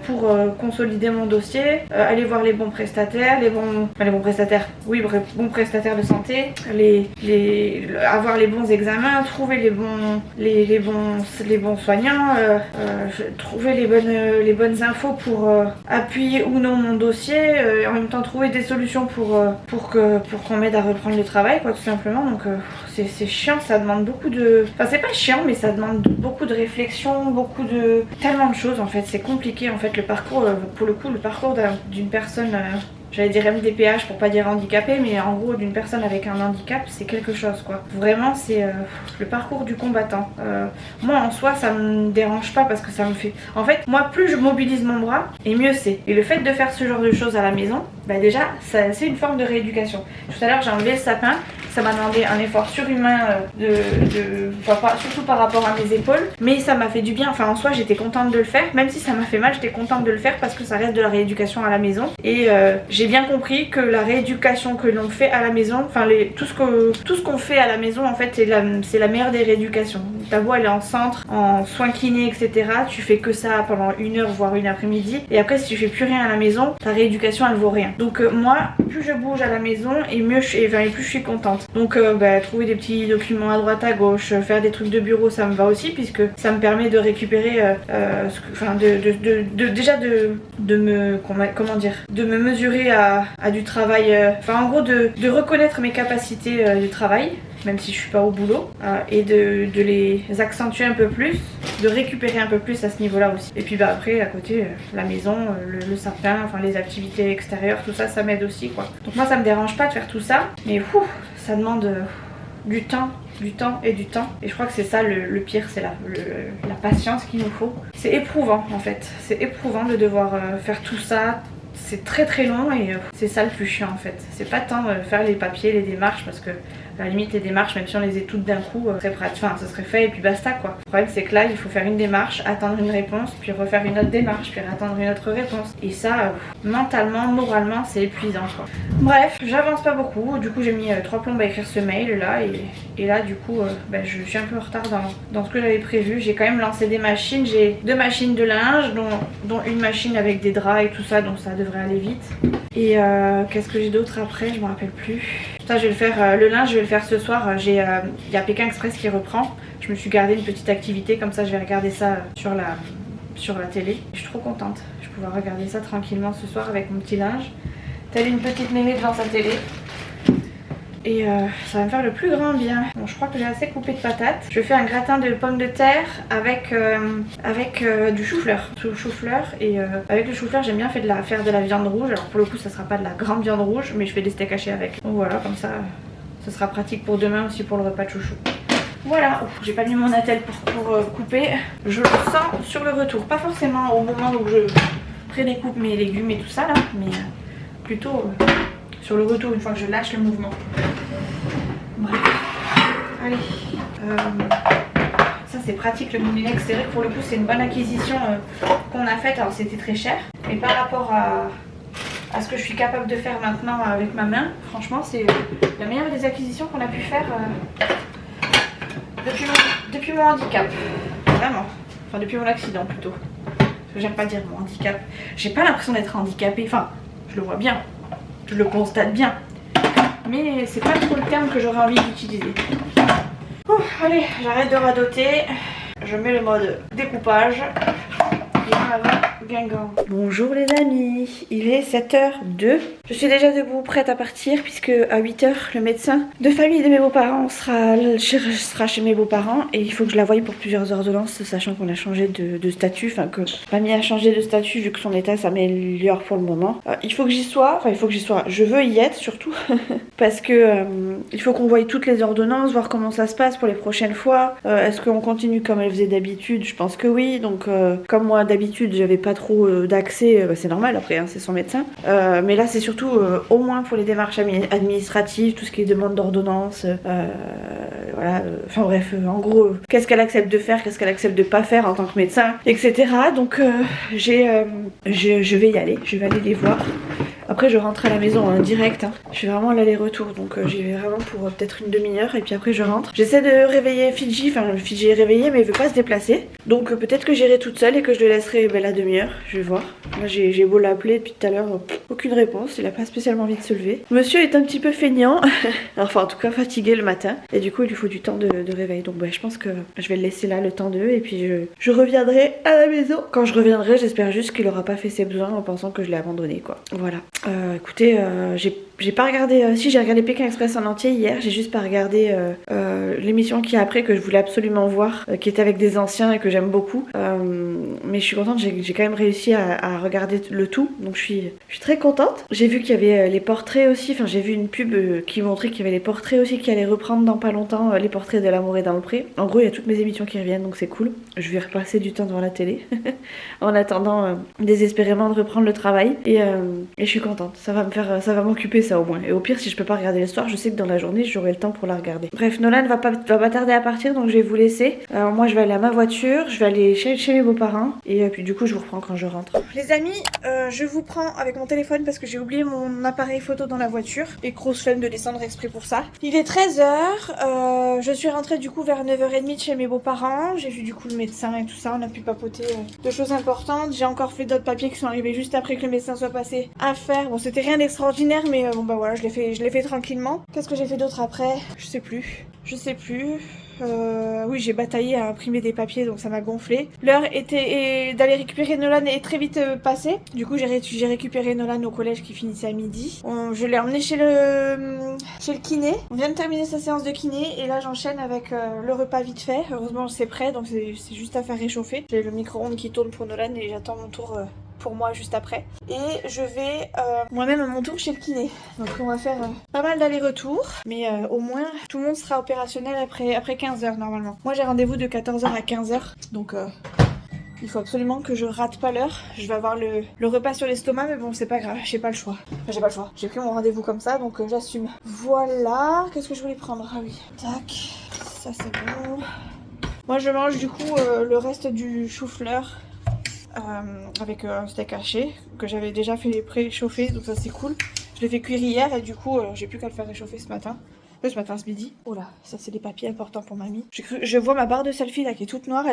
pour consolider mon dossier, aller voir les bons prestataires, bons prestataires de santé, avoir les bons examens, trouver les bons soignants, trouver les bonnes infos pour appuyer ou non mon dossier, en même temps trouver des solutions pour qu'on m'aide à reprendre le travail quoi, tout simplement. Donc c'est chiant, ça demande beaucoup de... Enfin c'est pas chiant mais ça demande beaucoup de réflexion, tellement de choses en fait, c'est compliqué en fait le parcours, pour le coup le parcours d'une personne... J'allais dire MDPH pour pas dire handicapé, mais en gros d'une personne avec un handicap c'est quelque chose quoi. Vraiment c'est le parcours du combattant. Moi en soi ça me dérange pas parce que ça me fait... En fait moi plus je mobilise mon bras et mieux c'est. Et le fait de faire ce genre de choses à la maison, déjà c'est une forme de rééducation. Tout à l'heure j'ai enlevé le sapin, ça m'a demandé un effort surhumain surtout par rapport à mes épaules, mais ça m'a fait du bien. Enfin en soi j'étais contente de le faire, même si ça m'a fait mal j'étais contente de le faire parce que ça reste de la rééducation à la maison. Et j'ai bien compris que la rééducation que l'on fait à la maison, tout ce qu'on fait à la maison en fait c'est la meilleure des rééducations. Ta voix elle est en centre, en soins kinés etc. Tu fais que ça pendant 1 heure voire une après-midi et après si tu fais plus rien à la maison, ta rééducation elle vaut rien. Donc moi plus je bouge à la maison et plus je suis contente. Donc trouver des petits documents à droite à gauche, faire des trucs de bureau ça me va aussi puisque ça me permet de récupérer de me mesurer à du travail, en gros de reconnaître mes capacités de travail même si je suis pas au boulot et de les accentuer un peu plus, de récupérer un peu plus à ce niveau là aussi. Et puis après à côté la maison, le sapin, les activités extérieures, tout ça ça m'aide aussi quoi. Donc moi ça me dérange pas de faire tout ça mais ça demande du temps et du temps. Et je crois que c'est ça le pire, c'est la patience qu'il nous faut. C'est éprouvant en fait, c'est éprouvant de devoir faire tout ça. C'est très très long et c'est ça le plus chiant en fait. C'est pas tant faire les papiers, les démarches parce que à la limite les démarches même si on les est toutes d'un coup, ça serait fait et puis basta quoi. Le problème c'est que là il faut faire une démarche, attendre une réponse, puis refaire une autre démarche, puis attendre une autre réponse. Et ça mentalement, moralement c'est épuisant quoi. Bref, j'avance pas beaucoup, du coup j'ai mis 3 plombes à écrire ce mail là et là du coup je suis un peu en retard dans ce que j'avais prévu. J'ai quand même lancé des machines, j'ai 2 machines de linge dont une machine avec des draps et tout ça donc ça devrait aller vite. Et qu'est-ce que j'ai d'autre après, je me rappelle plus. Ça je vais le faire, le linge je vais le faire ce soir. Il y a Pékin Express qui reprend. Je me suis gardé une petite activité comme ça je vais regarder ça sur la télé. Je suis trop contente, je vais pouvoir regarder ça tranquillement ce soir avec mon petit linge. Telle une petite mémé devant sa télé. Et ça va me faire le plus grand bien. Bon, je crois que j'ai assez coupé de patates. Je fais un gratin de pommes de terre avec du chou-fleur. Et avec le chou-fleur j'aime bien faire de la viande rouge. Alors pour le coup ça sera pas de la grande viande rouge mais je fais des steaks hachés avec. Donc voilà, comme ça ce sera pratique pour demain aussi pour le repas de chouchou. Voilà, j'ai pas mis mon attel pour couper. Je le sens sur le retour, pas forcément au moment où je prédécoupe mes légumes et tout ça là, mais plutôt sur le retour une fois que je lâche le mouvement. Bref, allez. Ça c'est pratique le Moulinex, c'est vrai que pour le coup c'est une bonne acquisition qu'on a faite, alors c'était très cher, mais par rapport à ce que je suis capable de faire maintenant avec ma main, franchement c'est la meilleure des acquisitions qu'on a pu faire depuis mon handicap, vraiment, enfin depuis mon accident plutôt, parce que j'aime pas dire mon handicap, j'ai pas l'impression d'être handicapée, enfin je le vois bien, je le constate bien, mais c'est pas trop le terme que j'aurais envie d'utiliser. Allez, j'arrête de radoter, je mets le mode découpage. Et en avant, Guingamp. Bonjour les amis, il est 7h02. Je suis déjà debout, prête à partir, puisque à 8h, le médecin de famille de mes beaux-parents sera chez mes beaux-parents. Et il faut que je la voie pour plusieurs ordonnances, sachant qu'on a changé de statut, enfin que mamie a changé de statut vu que son état s'améliore pour le moment. Il faut que j'y sois, je veux y être surtout, parce que il faut qu'on voie toutes les ordonnances, voir comment ça se passe pour les prochaines fois. Est-ce qu'on continue comme elle faisait d'habitude? Je pense que oui, donc comme moi d'habitude j'avais pas trop d'accès, c'est normal après, hein, c'est son médecin. Mais là c'est surtout au moins pour les démarches administratives, tout ce qui est demande d'ordonnance, voilà, enfin bref, en gros, qu'est-ce qu'elle accepte de faire, qu'est-ce qu'elle accepte de pas faire en tant que médecin, etc. Donc je vais y aller, je vais aller les voir. Après je rentre à la maison en direct, hein. Je fais vraiment l'aller-retour, donc j'y vais vraiment pour peut-être une demi-heure et puis après je rentre. J'essaie de réveiller Fidji, enfin le Fidji est réveillé mais il veut pas se déplacer. Donc peut-être que j'irai toute seule et que je le laisserai la demi-heure, je vais voir. Là j'ai beau l'appeler depuis tout à l'heure, aucune réponse, il a pas spécialement envie de se lever. Monsieur est un petit peu feignant, enfin en tout cas fatigué le matin et du coup il lui faut du temps de réveil. Donc je pense que je vais le laisser là le temps d'eux et puis je reviendrai à la maison. Quand je reviendrai j'espère juste qu'il aura pas fait ses besoins en pensant que je l'ai abandonné quoi. Voilà. Écoutez, j'ai pas regardé, si j'ai regardé Pékin Express en entier hier, j'ai juste pas regardé l'émission qui est après que je voulais absolument voir, qui était avec des anciens et que j'aime beaucoup. Mais je suis contente, j'ai quand même réussi à regarder le tout, donc je suis très contente. J'ai vu qu'il y avait les portraits aussi, enfin j'ai vu une pub qui montrait qu'il y avait les portraits aussi qui allaient reprendre dans pas longtemps, les portraits de l'amour et dans le pré. En gros il y a toutes mes émissions qui reviennent donc c'est cool. Je vais repasser du temps devant la télé en attendant désespérément de reprendre le travail et je suis contente, ça va m'occuper ça au moins. Et au pire si je peux pas regarder l'histoire, je sais que dans la journée j'aurai le temps pour la regarder. Bref, Nolan va pas tarder à partir donc je vais vous laisser. Moi je vais aller à ma voiture, je vais aller chez mes beaux-parents et puis du coup je vous reprends quand je rentre. Les amis, je vous prends avec mon téléphone parce que j'ai oublié mon appareil photo dans la voiture et grosse flemme de descendre exprès pour ça. Il est 13h, je suis rentrée du coup vers 9h30 de chez mes beaux-parents, j'ai vu du coup le médecin et tout ça, on a pu papoter de choses importantes. J'ai encore fait d'autres papiers qui sont arrivés juste après que le médecin soit passé à faire. Bon c'était rien d'extraordinaire mais bon bah voilà, je l'ai fait tranquillement. Qu'est-ce que j'ai fait d'autre après? Je sais plus. Oui, j'ai bataillé à imprimer des papiers donc ça m'a gonflé. L'heure était d'aller récupérer Nolan est très vite passée. Du coup j'ai récupéré Nolan au collège qui finissait à midi. Je l'ai emmené chez le kiné. On vient de terminer sa séance de kiné et là j'enchaîne avec le repas vite fait. Heureusement c'est prêt donc c'est juste à faire réchauffer. J'ai le micro-ondes qui tourne pour Nolan et j'attends mon tour pour moi juste après. Et je vais moi-même à mon tour chez le kiné. Donc on va faire pas mal d'allers-retours. Mais au moins tout le monde sera opérationnel après 15h normalement. Moi j'ai rendez-vous de 14h à 15h. Donc il faut absolument que je rate pas l'heure. Je vais avoir le repas sur l'estomac mais bon c'est pas grave, j'ai pas le choix. J'ai pris mon rendez-vous comme ça donc j'assume. Voilà, qu'est-ce que je voulais prendre? Ah oui, tac, ça c'est bon. Moi je mange du coup le reste du chou-fleur. Avec un steak haché que j'avais déjà fait préchauffer donc ça c'est cool. Je l'ai fait cuire hier et du coup j'ai plus qu'à le faire réchauffer ce matin. Ce midi. Oh là, ça c'est des papiers importants pour mamie. Je vois ma barre de selfie là qui est toute noire.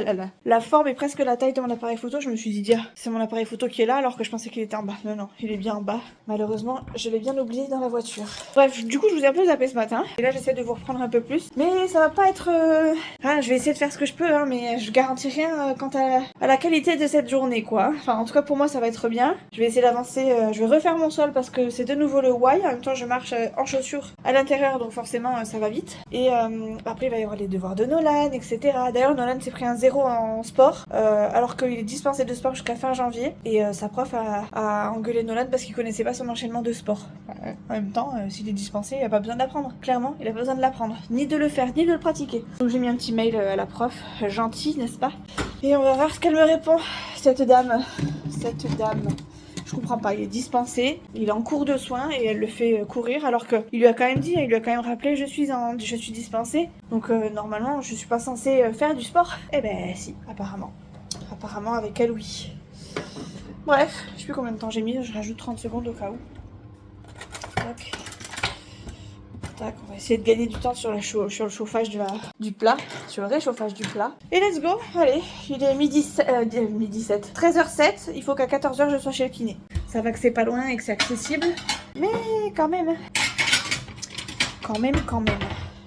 La forme est presque la taille de mon appareil photo. Je me suis dit, dire, c'est mon appareil photo qui est là alors que je pensais qu'il était en bas. Non, il est bien en bas. Malheureusement, je l'ai bien oublié dans la voiture. Bref, du coup, je vous ai un peu zappé ce matin. Et là, j'essaie de vous reprendre un peu plus. Mais ça va pas être... je vais essayer de faire ce que je peux, hein, mais je garantis rien quant à la qualité de cette journée, quoi. Enfin, en tout cas, pour moi, ça va être bien. Je vais essayer d'avancer. Je vais refaire mon sol parce que c'est de nouveau le Y. En même temps, je marche en chaussures à l'intérieur, donc forcément, ça va vite. Et après, il va y avoir les devoirs de Nolan, etc. D'ailleurs, Nolan s'est pris un 0 en sport, alors qu'il est dispensé de sport jusqu'à fin janvier. Et sa prof a engueulé Nolan parce qu'il connaissait pas son enchaînement de sport. En même temps, s'il est dispensé, il a pas besoin d'apprendre. Clairement, il a pas besoin de l'apprendre. Ni de le faire, ni de le pratiquer. Donc j'ai mis un petit mail à la prof, gentil, n'est-ce pas? Et on va voir ce qu'elle me répond, cette dame. comprends pas, il est dispensé, il est en cours de soins et elle le fait courir alors qu'il lui a quand même dit, il lui a quand même rappelé je suis dispensée. Donc normalement je suis pas censée faire du sport. Eh ben si, apparemment. Apparemment avec elle oui. Bref, je sais plus combien de temps j'ai mis, je rajoute 30 secondes au cas où. Tac. Tac, on va essayer de gagner du temps sur le chauffage du plat, sur le réchauffage du plat. Et let's go, allez, il est midi 7, 13h07, il faut qu'à 14h je sois chez le kiné. Ça va que c'est pas loin et que c'est accessible, mais quand même. Quand même.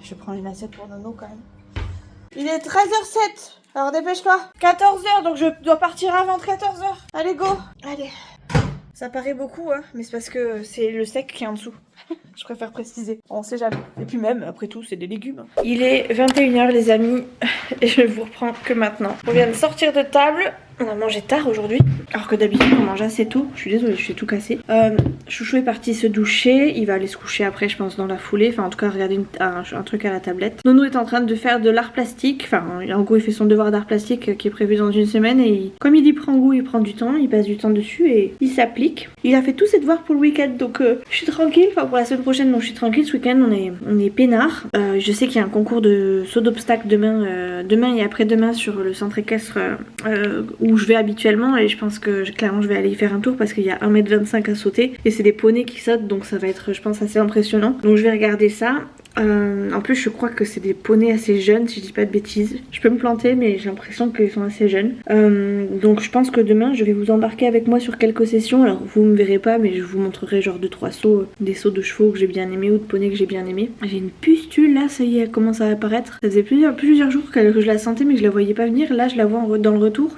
Je prends une assiette pour Nono quand même. Il est 13h07, alors dépêche-toi. 14h, donc je dois partir avant 14h. Allez, go. Allez. Ça paraît beaucoup, hein, mais c'est parce que c'est le sec qui est en dessous. Je préfère préciser, on sait jamais. Et puis même, après tout, c'est des légumes. Il est 21h les amis, et je vous reprends que maintenant. On vient de sortir de table, on a mangé tard aujourd'hui, alors que d'habitude on mange assez tôt. Je suis désolée, je suis tout cassée. Chouchou est parti se doucher, il va aller se coucher après je pense dans la foulée, enfin en tout cas regarder un truc à la tablette. Nono est en train de faire de l'art plastique, enfin en gros il fait son devoir d'art plastique qui est prévu dans une semaine et comme il y prend goût, il prend du temps, il passe du temps dessus et il s'applique. Il a fait tous ses devoirs pour le week-end donc je suis tranquille, enfin pour la semaine prochaine donc je suis tranquille, ce week-end on est peinard. Je sais qu'il y a un concours de saut d'obstacles demain et après-demain sur le centre équestre où je vais habituellement et je pense que clairement je vais aller y faire un tour parce qu'il y a 1m25 à sauter et c'est des poneys qui sautent donc ça va être je pense assez impressionnant, donc je vais regarder ça. En plus je crois que c'est des poneys assez jeunes si je dis pas de bêtises, je peux me planter mais j'ai l'impression qu'ils sont assez jeunes, donc je pense que demain je vais vous embarquer avec moi sur quelques sessions. Alors vous me verrez pas mais je vous montrerai genre 2-3 sauts, des sauts de chevaux que j'ai bien aimé ou de poneys que j'ai bien aimé. J'ai une pustule là, ça y est elle commence à apparaître, ça faisait plusieurs jours que je la sentais mais que je la voyais pas venir, là je la vois dans le retour,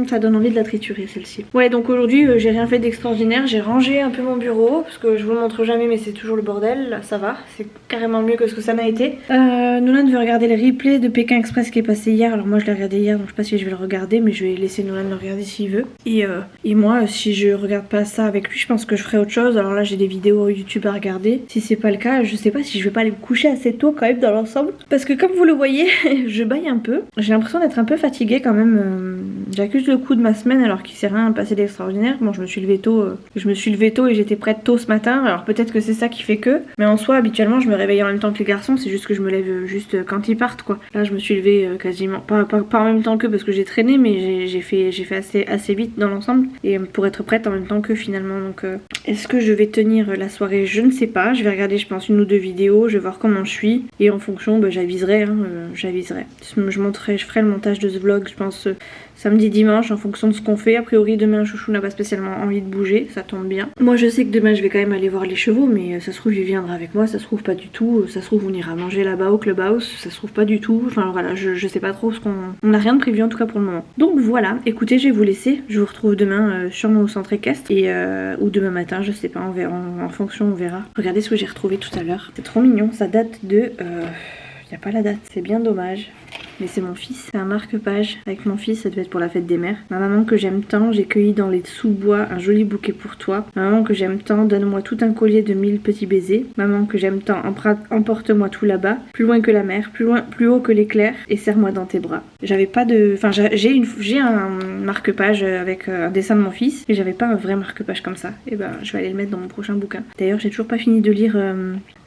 ça donne envie de la triturer celle-ci. Ouais donc aujourd'hui j'ai rien fait d'extraordinaire, j'ai rangé un peu mon bureau parce que je vous le montre jamais mais c'est toujours le bordel, là ça va, c'est carrément mieux que ce que ça n'a été. Nolan veut regarder le replay de Pékin Express qui est passé hier, alors moi je l'ai regardé hier donc je sais pas si je vais le regarder mais je vais laisser Nolan le regarder s'il veut et moi si je regarde pas ça avec lui je pense que je ferai autre chose. Alors là j'ai des vidéos YouTube à regarder, si c'est pas le cas je sais pas si je vais pas aller me coucher assez tôt quand même dans l'ensemble parce que comme vous le voyez je baille un peu, j'ai l'impression d'être un peu fatiguée quand même, j'accuse le coup de ma semaine alors qu'il s'est rien passé d'extraordinaire. Bon je me suis levée tôt et j'étais prête tôt ce matin, alors peut-être que c'est ça qui fait que, mais en soi habituellement je me réveille en même temps que les garçons, c'est juste que je me lève juste quand ils partent quoi. Là je me suis levée quasiment pas en même temps que parce que j'ai traîné mais j'ai fait assez vite dans l'ensemble et pour être prête en même temps que finalement, donc est-ce que je vais tenir la soirée, je ne sais pas, je vais regarder je pense 1 ou 2 vidéos, je vais voir comment je suis et en fonction j'aviserai. Je ferai le montage de ce vlog je pense samedi dimanche en fonction de ce qu'on fait. A priori demain Chouchou n'a pas spécialement envie de bouger, ça tombe bien. Moi je sais que demain je vais quand même aller voir les chevaux mais ça se trouve il viendra avec moi, ça se trouve pas du tout, ça se trouve on ira manger là-bas au clubhouse, ça se trouve pas du tout, enfin voilà je sais pas trop on n'a rien de prévu en tout cas pour le moment. Donc voilà, écoutez je vais vous laisser, je vous retrouve demain sûrement au centre équestre et ou demain matin je sais pas, on verra, en fonction on verra. Regardez ce que j'ai retrouvé tout à l'heure, c'est trop mignon, ça date de y a pas la date, c'est bien dommage. Mais c'est mon fils, c'est un marque-page avec mon fils, ça devait être pour la fête des mères. Ma maman que j'aime tant, j'ai cueilli dans les sous-bois un joli bouquet pour toi. Maman que j'aime tant, donne-moi tout un collier de 1000 petits baisers. Maman que j'aime tant, emporte-moi tout là-bas, plus loin que la mer, plus haut que l'éclair, et serre-moi dans tes bras. J'avais pas de... Enfin j'ai un marque-page avec un dessin de mon fils, mais j'avais pas un vrai marque-page comme ça. Et ben je vais aller le mettre dans mon prochain bouquin. D'ailleurs j'ai toujours pas fini de lire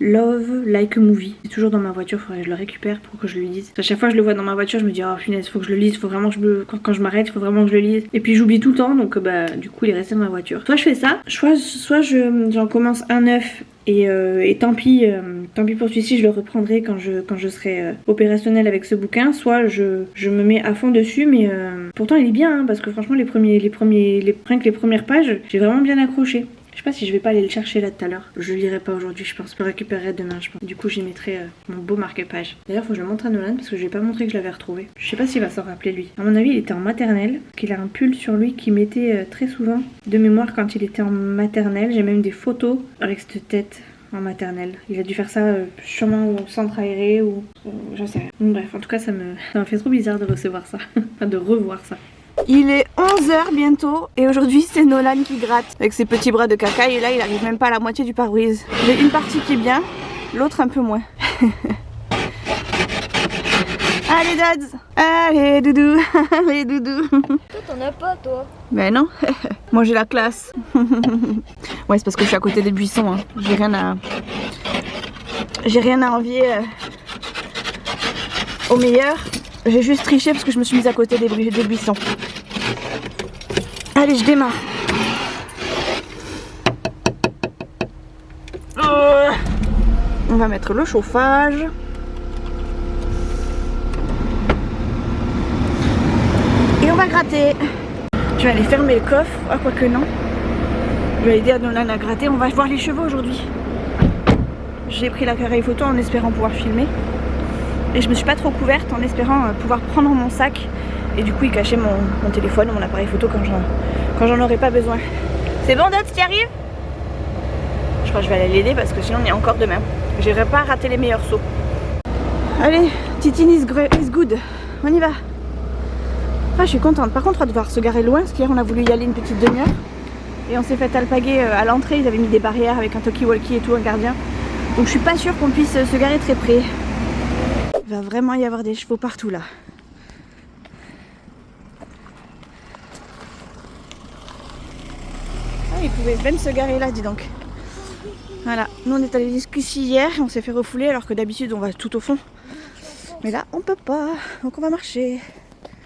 Love Like a Movie. C'est toujours dans ma voiture, faudrait que je le récupère pour que je le lise. À chaque fois je le vois dans ma voiture, je me dis oh punaise, faut que je le lise, faut vraiment que quand je m'arrête, il faut vraiment que je le lise. Et puis j'oublie tout le temps, donc du coup il est resté dans ma voiture. Soit je fais ça, soit j'en commence un neuf et tant pis pour celui-ci, je le reprendrai quand je serai opérationnelle avec ce bouquin. Soit je me mets à fond dessus, mais pourtant il est bien hein, parce que franchement les premières pages, j'ai vraiment bien accroché. Je sais pas si je vais pas aller le chercher là tout à l'heure. Je lirai pas aujourd'hui, je pense. Je le récupérerai demain, je pense. Du coup, j'y mettrai mon beau marque-page. D'ailleurs, faut que je le montre à Nolan parce que je vais pas montrer que je l'avais retrouvé. Je sais pas s'il va s'en rappeler lui. À mon avis, il était en maternelle. Qu'il a un pull sur lui qu'il mettait très souvent de mémoire quand il était en maternelle. J'ai même des photos avec cette tête en maternelle. Il a dû faire ça sûrement au centre aéré ou j'en sais rien. Bref, en tout cas, ça me fait trop bizarre de recevoir ça. Enfin, de revoir ça. Il est 11h bientôt et aujourd'hui c'est Nolan qui gratte avec ses petits bras de caca et là il arrive même pas à la moitié du pare-brise. J'ai une partie qui est bien, l'autre un peu moins. Allez Dads, allez doudou, allez doudou. Toi, t'en as pas, toi. Ben non, moi j'ai la classe. Ouais, c'est parce que je suis à côté des buissons, hein. J'ai rien à envier au meilleur. J'ai juste triché parce que je me suis mise à côté des buissons. Allez, je démarre. On va mettre le chauffage. Et on va gratter. Je vais aller fermer le coffre. Ah, quoique non. Je vais aider Nolan à gratter. On va voir les chevaux aujourd'hui. J'ai pris l'appareil photo en espérant pouvoir filmer. Et je me suis pas trop couverte en espérant pouvoir prendre mon sac. Et du coup, il cachait mon téléphone ou mon appareil photo quand j'en aurais pas besoin. C'est bon, Dot, tu y arrives? Je crois que je vais aller l'aider parce que sinon on est encore demain. J'irai pas rater les meilleurs sauts. Allez, Titine is good. On y va. Ah, je suis contente. Par contre, on va devoir se garer loin parce qu'hier on a voulu y aller une petite demi-heure. Et on s'est fait alpaguer à l'entrée. Ils avaient mis des barrières avec un talkie-walkie et tout, un gardien. Donc je suis pas sûre qu'on puisse se garer très près. Il va vraiment y avoir des chevaux partout là. Ah, ils pouvaient même se garer là, dis donc. Voilà, nous on est allés jusqu'ici hier, on s'est fait refouler alors que d'habitude on va tout au fond. Mais là on peut pas, donc on va marcher.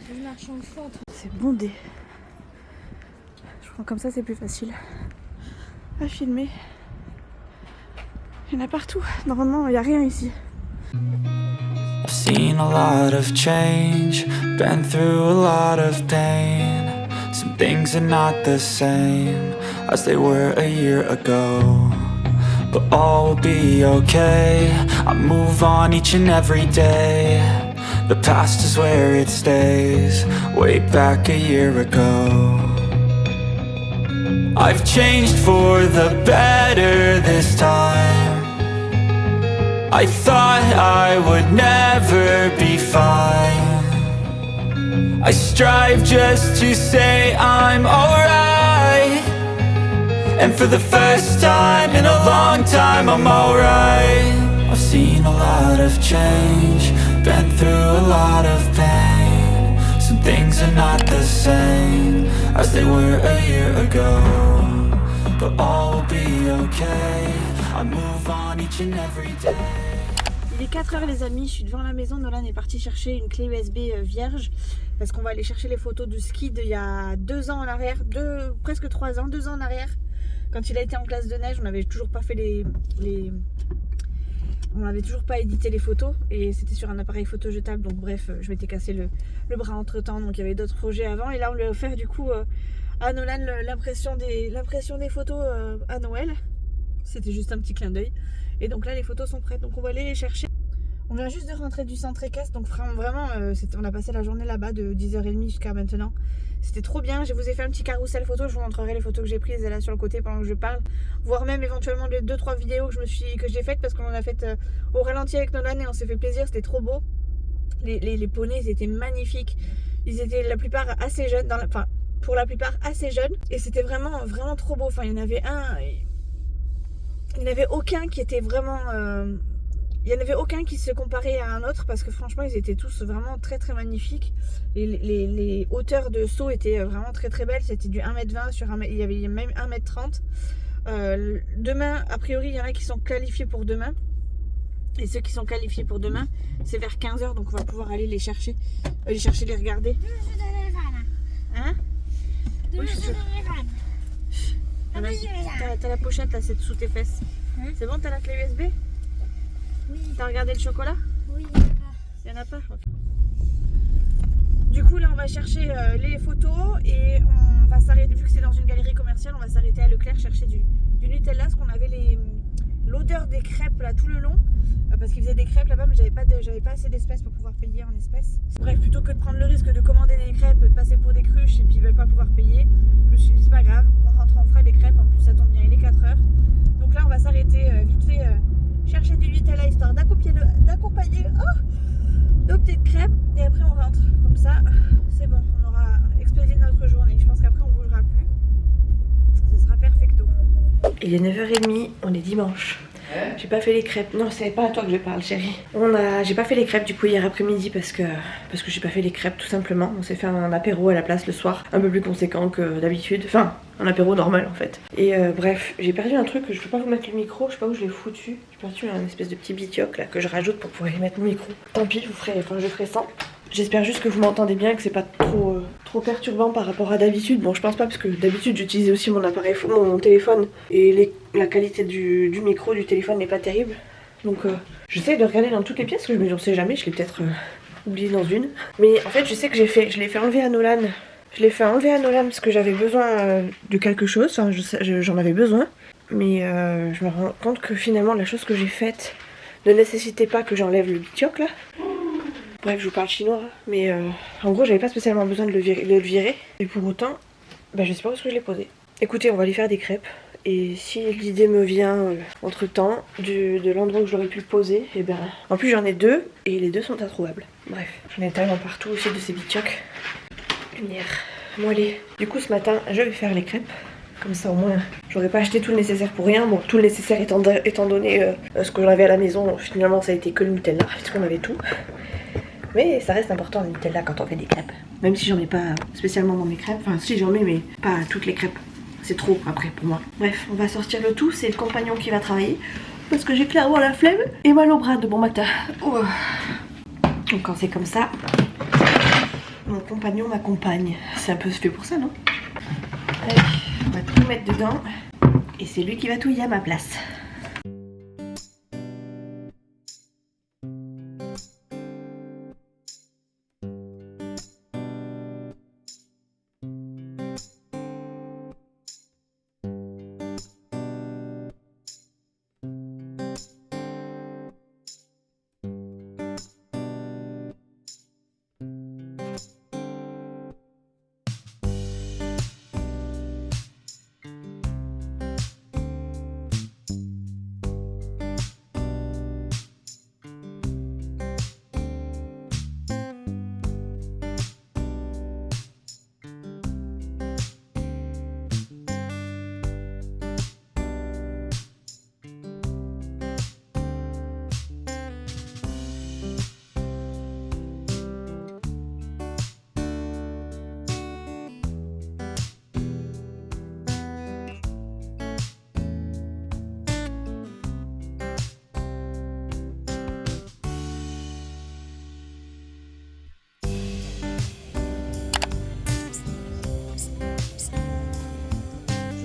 Je marche en centre. C'est bondé. Je crois que comme ça c'est plus facile à filmer. Il y en a partout, normalement il n'y a rien ici. I've seen a lot of change, been through a lot of pain. Some things are not the same as they were a year ago. But all will be okay, I move on each and every day. The past is where it stays, way back a year ago. I've changed for the better this time. I thought I would never be fine. I strive just to say I'm alright. And for the first time in a long time I'm alright. I've seen a lot of change, been through a lot of pain. Some things are not the same as they were a year ago. But all will be okay, I move on each and every day. Il est 4h les amis, je suis devant la maison. Nolan est parti chercher une clé USB vierge parce qu'on va aller chercher les photos du ski d'il y a 2 ans en arrière, presque 3 ans, 2 ans en arrière. Quand il a été en classe de neige, on n'avait toujours pas fait on n'avait toujours pas édité les photos et c'était sur un appareil photo jetable. Donc bref, je m'étais cassé le bras entre temps, donc il y avait d'autres projets avant. Et là, on lui a offert du coup à Nolan l'impression des photos à Noël. C'était juste un petit clin d'œil. Et donc là, les photos sont prêtes, donc on va aller les chercher. On vient juste de rentrer du centre équestre, donc vraiment, on a passé la journée là-bas de 10h30 jusqu'à maintenant. C'était trop bien, je vous ai fait un petit carrousel photo, je vous montrerai les photos que j'ai prises là sur le côté pendant que je parle. Voire même éventuellement les 2-3 vidéos que j'ai faites parce qu'on en a faites au ralenti avec Nolan et on s'est fait plaisir, c'était trop beau. Les poneys, ils étaient magnifiques. Ils étaient la plupart assez jeunes, pour la plupart assez jeunes. Et c'était vraiment trop beau. Enfin, il y en avait aucun qui était vraiment... il n'y en avait aucun qui se comparait à un autre parce que franchement ils étaient tous vraiment très très magnifiques. Les hauteurs de saut étaient vraiment très très belles. C'était du 1m20 sur 1m, il y avait même 1m30. Demain, a priori il y en a qui sont qualifiés pour demain. Et ceux qui sont qualifiés pour demain, c'est vers 15h, donc on va pouvoir aller les chercher, les regarder. Hein? Oui, je suis sûre. T'as la pochette là, c'est sous tes fesses. C'est bon, t'as la clé USB? Oui. T'as regardé le chocolat? Oui, il n'y en a pas. Du coup là on va chercher les photos et on va s'arrêter, vu que c'est dans une galerie commerciale, on va s'arrêter à Leclerc chercher du Nutella, parce qu'on avait l'odeur des crêpes là tout le long, parce qu'ils faisaient des crêpes là-bas, mais j'avais pas assez d'espèces pour pouvoir payer en espèces. Bref, plutôt que de prendre le risque de commander des crêpes, de passer pour des cruches et puis pas pouvoir payer, je me suis dit c'est pas grave, on rentre, on fera des crêpes, en plus ça tombe bien, il est 4h. Donc là on va s'arrêter vite fait chercher du Nutella histoire d'accompagner nos petites crêpes et après on rentre. Comme ça c'est bon, on aura expédié notre journée. Je pense qu'après on bougera plus, ce sera perfecto. Il est 9h30, on est dimanche. J'ai pas fait les crêpes. Non, c'est pas à toi que je parle, chérie. J'ai pas fait les crêpes du coup hier après-midi parce que j'ai pas fait les crêpes tout simplement. On s'est fait un apéro à la place le soir, un peu plus conséquent que d'habitude. Enfin, un apéro normal en fait. Et bref, j'ai perdu un truc, je peux pas vous mettre le micro, je sais pas où je l'ai foutu. J'ai perdu un espèce de petit bitioc là que je rajoute pour pouvoir y mettre mon micro. Tant pis, je ferai sans. J'espère juste que vous m'entendez bien, que c'est pas trop perturbant par rapport à d'habitude. Bon, je pense pas parce que d'habitude j'utilisais aussi mon téléphone et la qualité du micro du téléphone n'est pas terrible. Donc j'essaie de regarder dans toutes les pièces, mais on sait jamais, je l'ai peut-être oublié dans une. Mais en fait, je sais que je l'ai fait enlever à Nolan. Je l'ai fait enlever à Nolan parce que j'avais besoin de quelque chose, enfin j'en avais besoin. Mais je me rends compte que finalement la chose que j'ai faite ne nécessitait pas que j'enlève le bitioc là. Bref, je vous parle chinois, mais en gros j'avais pas spécialement besoin de le virer. Et pour autant, je sais pas où est-ce que je l'ai posé. Écoutez, on va aller faire des crêpes. Et si l'idée me vient entre temps de l'endroit où j'aurais pu le poser, et ben en plus j'en ai deux et les deux sont introuvables. Bref, j'en ai tellement partout aussi de ces bitiocs. Lumière, bon allez. Du coup ce matin je vais faire les crêpes. Comme ça au moins j'aurais pas acheté tout le nécessaire pour rien. Bon, tout le nécessaire étant donné ce que j'en avais à la maison, finalement ça a été que le Nutella puisqu'on avait tout. Mais ça reste important le Nutella quand on fait des crêpes. Même si j'en ai pas spécialement dans mes crêpes. Enfin si j'en mets mais pas toutes les crêpes. C'est trop après pour moi. Bref, on va sortir le tout. C'est le compagnon qui va travailler. Parce que j'ai clairement la flemme et mal au bras de bon matin. Oh. Donc quand c'est comme ça, mon compagnon m'accompagne. C'est un peu fait pour ça, non? Allez, on va tout mettre dedans. Et c'est lui qui va touiller à ma place.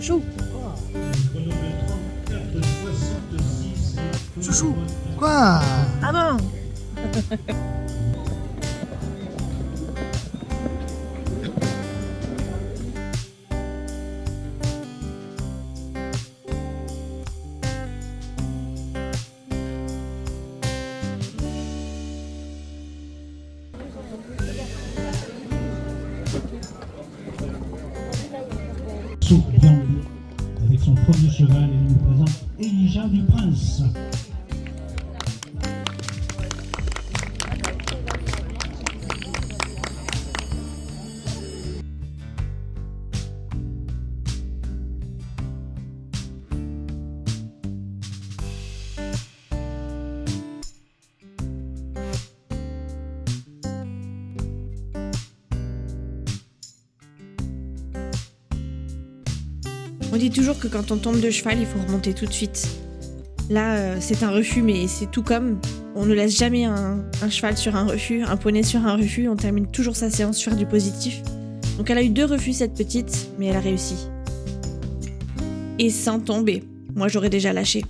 Chouchou. Chouchou. Quoi? Ah bon? Bienvenue avec son premier cheval et nous présente Elijah du Prince. On dit toujours que quand on tombe de cheval, il faut remonter tout de suite. Là, c'est un refus, mais c'est tout comme. On ne laisse jamais un cheval sur un refus, un poney sur un refus. On termine toujours sa séance sur du positif. Donc elle a eu 2 refus, cette petite, mais elle a réussi. Et sans tomber. Moi, j'aurais déjà lâché.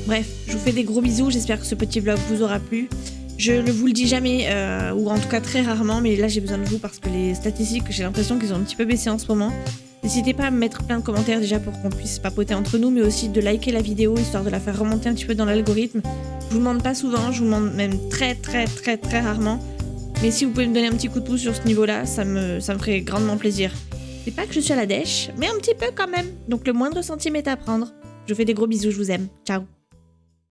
Bref, je vous fais des gros bisous. J'espère que ce petit vlog vous aura plu. Je ne vous le dis jamais, ou en tout cas très rarement, mais là j'ai besoin de vous parce que les statistiques, j'ai l'impression qu'ils ont un petit peu baissé en ce moment. N'hésitez pas à me mettre plein de commentaires déjà pour qu'on puisse papoter entre nous, mais aussi de liker la vidéo histoire de la faire remonter un petit peu dans l'algorithme. Je vous demande pas souvent, je vous demande même très rarement. Mais si vous pouvez me donner un petit coup de pouce sur ce niveau-là, ça me ferait grandement plaisir. C'est pas que je suis à la dèche, mais un petit peu quand même. Donc le moindre centime est à prendre. Je vous fais des gros bisous, je vous aime. Ciao.